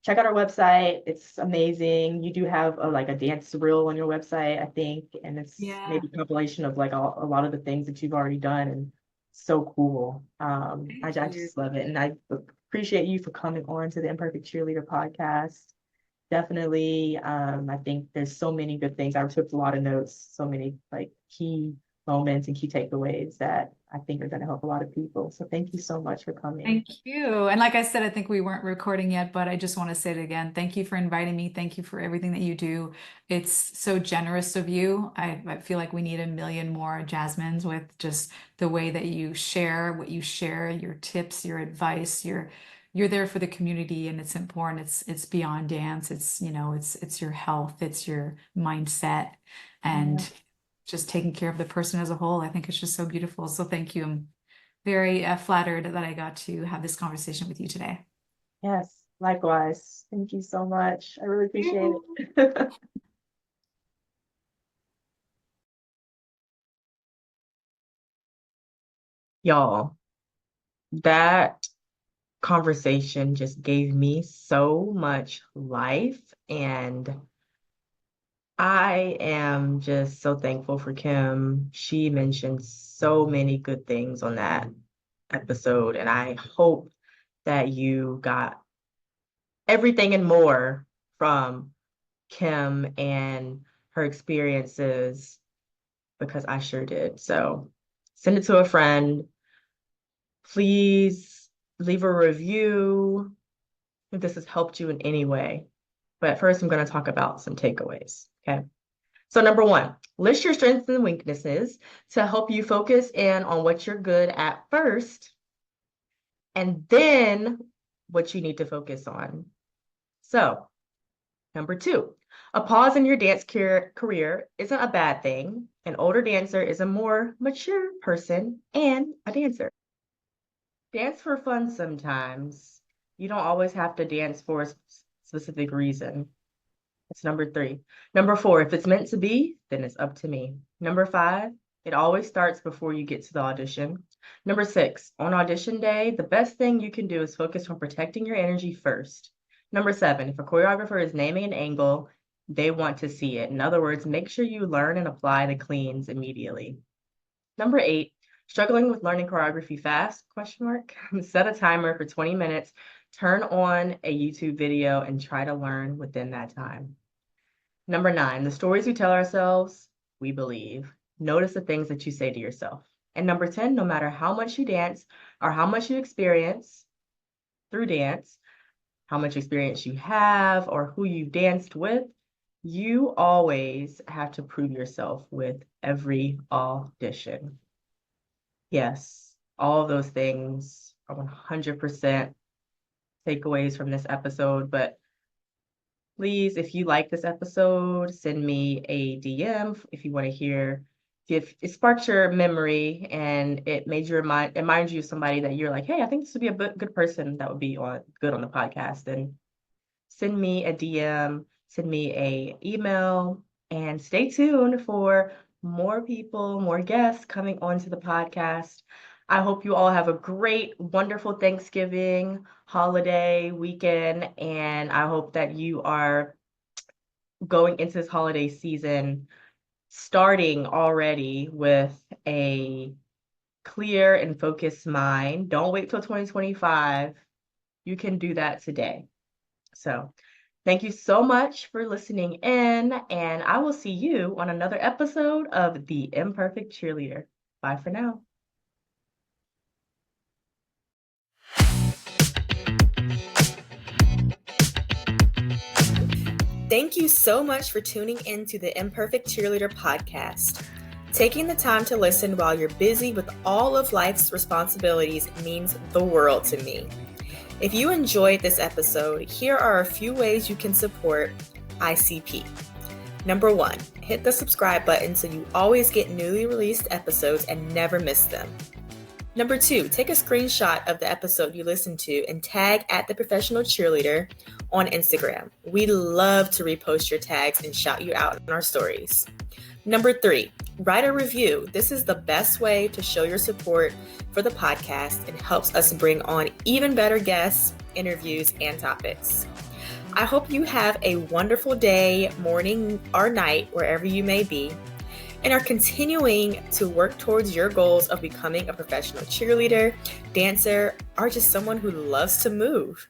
Check out our website. It's amazing. You do have like a dance reel on your website, I think, and it's Yeah, maybe a compilation of like a lot of the things that you've already done and so cool. thank I you. just love it. And I appreciate you for coming on to the Imperfect Cheerleader podcast. Definitely. I think there's so many good things. I took a lot of notes, so many like key moments and key takeaways that I think are going to help a lot of people. So thank you so much for coming. Thank you. And like I said, I think we weren't recording yet, but I just want to say it again. Thank you for inviting me. Thank you for everything that you do. It's so generous of you. I feel like we need a million more Jasmines with just the way that you share what you share, your tips, your advice, you're there for the community and it's important. It's beyond dance. It's your health, it's your mindset Yeah. and just taking care of the person as a whole. I think it's just so beautiful. So thank you. I'm very flattered that I got to have this conversation with you today. Yes, likewise. Thank you so much. I really appreciate You. it. Y'all, that conversation just gave me so much life, and I am just so thankful for Kim. She mentioned so many good things on that episode, and I hope that you got everything and more from Kim and her experiences because I sure did. So send it to a friend. Please leave a review if this has helped you in any way. But first, I'm going to talk about some takeaways. Okay. So, number one, list your strengths and weaknesses to help you focus in on what you're good at first, and then what you need to focus on. So, number two, a pause in your dance career isn't a bad thing. An older dancer is a more mature person and a dancer. Dance for fun sometimes. You don't always have to dance for a specific reason. That's number three. Number four, if it's meant to be, then it's up to me. Number five, it always starts before you get to the audition. Number six, on audition day, the best thing you can do is focus on protecting your energy first. Number seven, if a choreographer is naming an angle, they want to see it. In other words, make sure you learn and apply the cleans immediately. Number eight, struggling with learning choreography fast, question mark. Set a timer for 20 minutes, turn on a YouTube video and try to learn within that time. Number nine, the stories we tell ourselves, we believe. Notice the things that you say to yourself. And number 10, no matter how much you dance or how much you experience through dance, how much experience you have or who you danced with. You always have to prove yourself with every audition. Yes, all of those things are 100% takeaways from this episode. But please, if you like this episode, send me a DM if you want to hear, if it sparked your memory and it made you remind you of somebody that you're like, hey, I think this would be a good person that would be good on the podcast. And send me a DM, send me a email, and stay tuned for more people, more guests coming onto the podcast. I hope you all have a great, wonderful Thanksgiving holiday weekend, and I hope that you are going into this holiday season starting already with a clear and focused mind. Don't wait till 2025. You can do that today. So, thank you so much for listening in, and I will see you on another episode of The Imperfect Cheerleader. Bye for now. Thank you so much for tuning in to the Imperfect Cheerleader podcast. Taking the time to listen while you're busy with all of life's responsibilities means the world to me. If you enjoyed this episode, here are a few ways you can support ICP. Number 1, hit the subscribe button so you always get newly released episodes and never miss them. Number 2, take a screenshot of the episode you listened to and tag @theprofessionalcheerleader on Instagram. We love to repost your tags and shout you out in our stories. Number 3, write a review. This is the best way to show your support for the podcast and helps us bring on even better guests, interviews, and topics. I hope you have a wonderful day, morning, or night, wherever you may be, and are continuing to work towards your goals of becoming a professional cheerleader, dancer, or just someone who loves to move.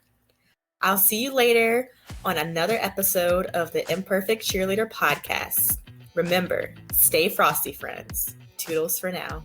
I'll see you later on another episode of the Imperfect Cheerleader podcast. Remember, stay frosty, friends. Toodles for now.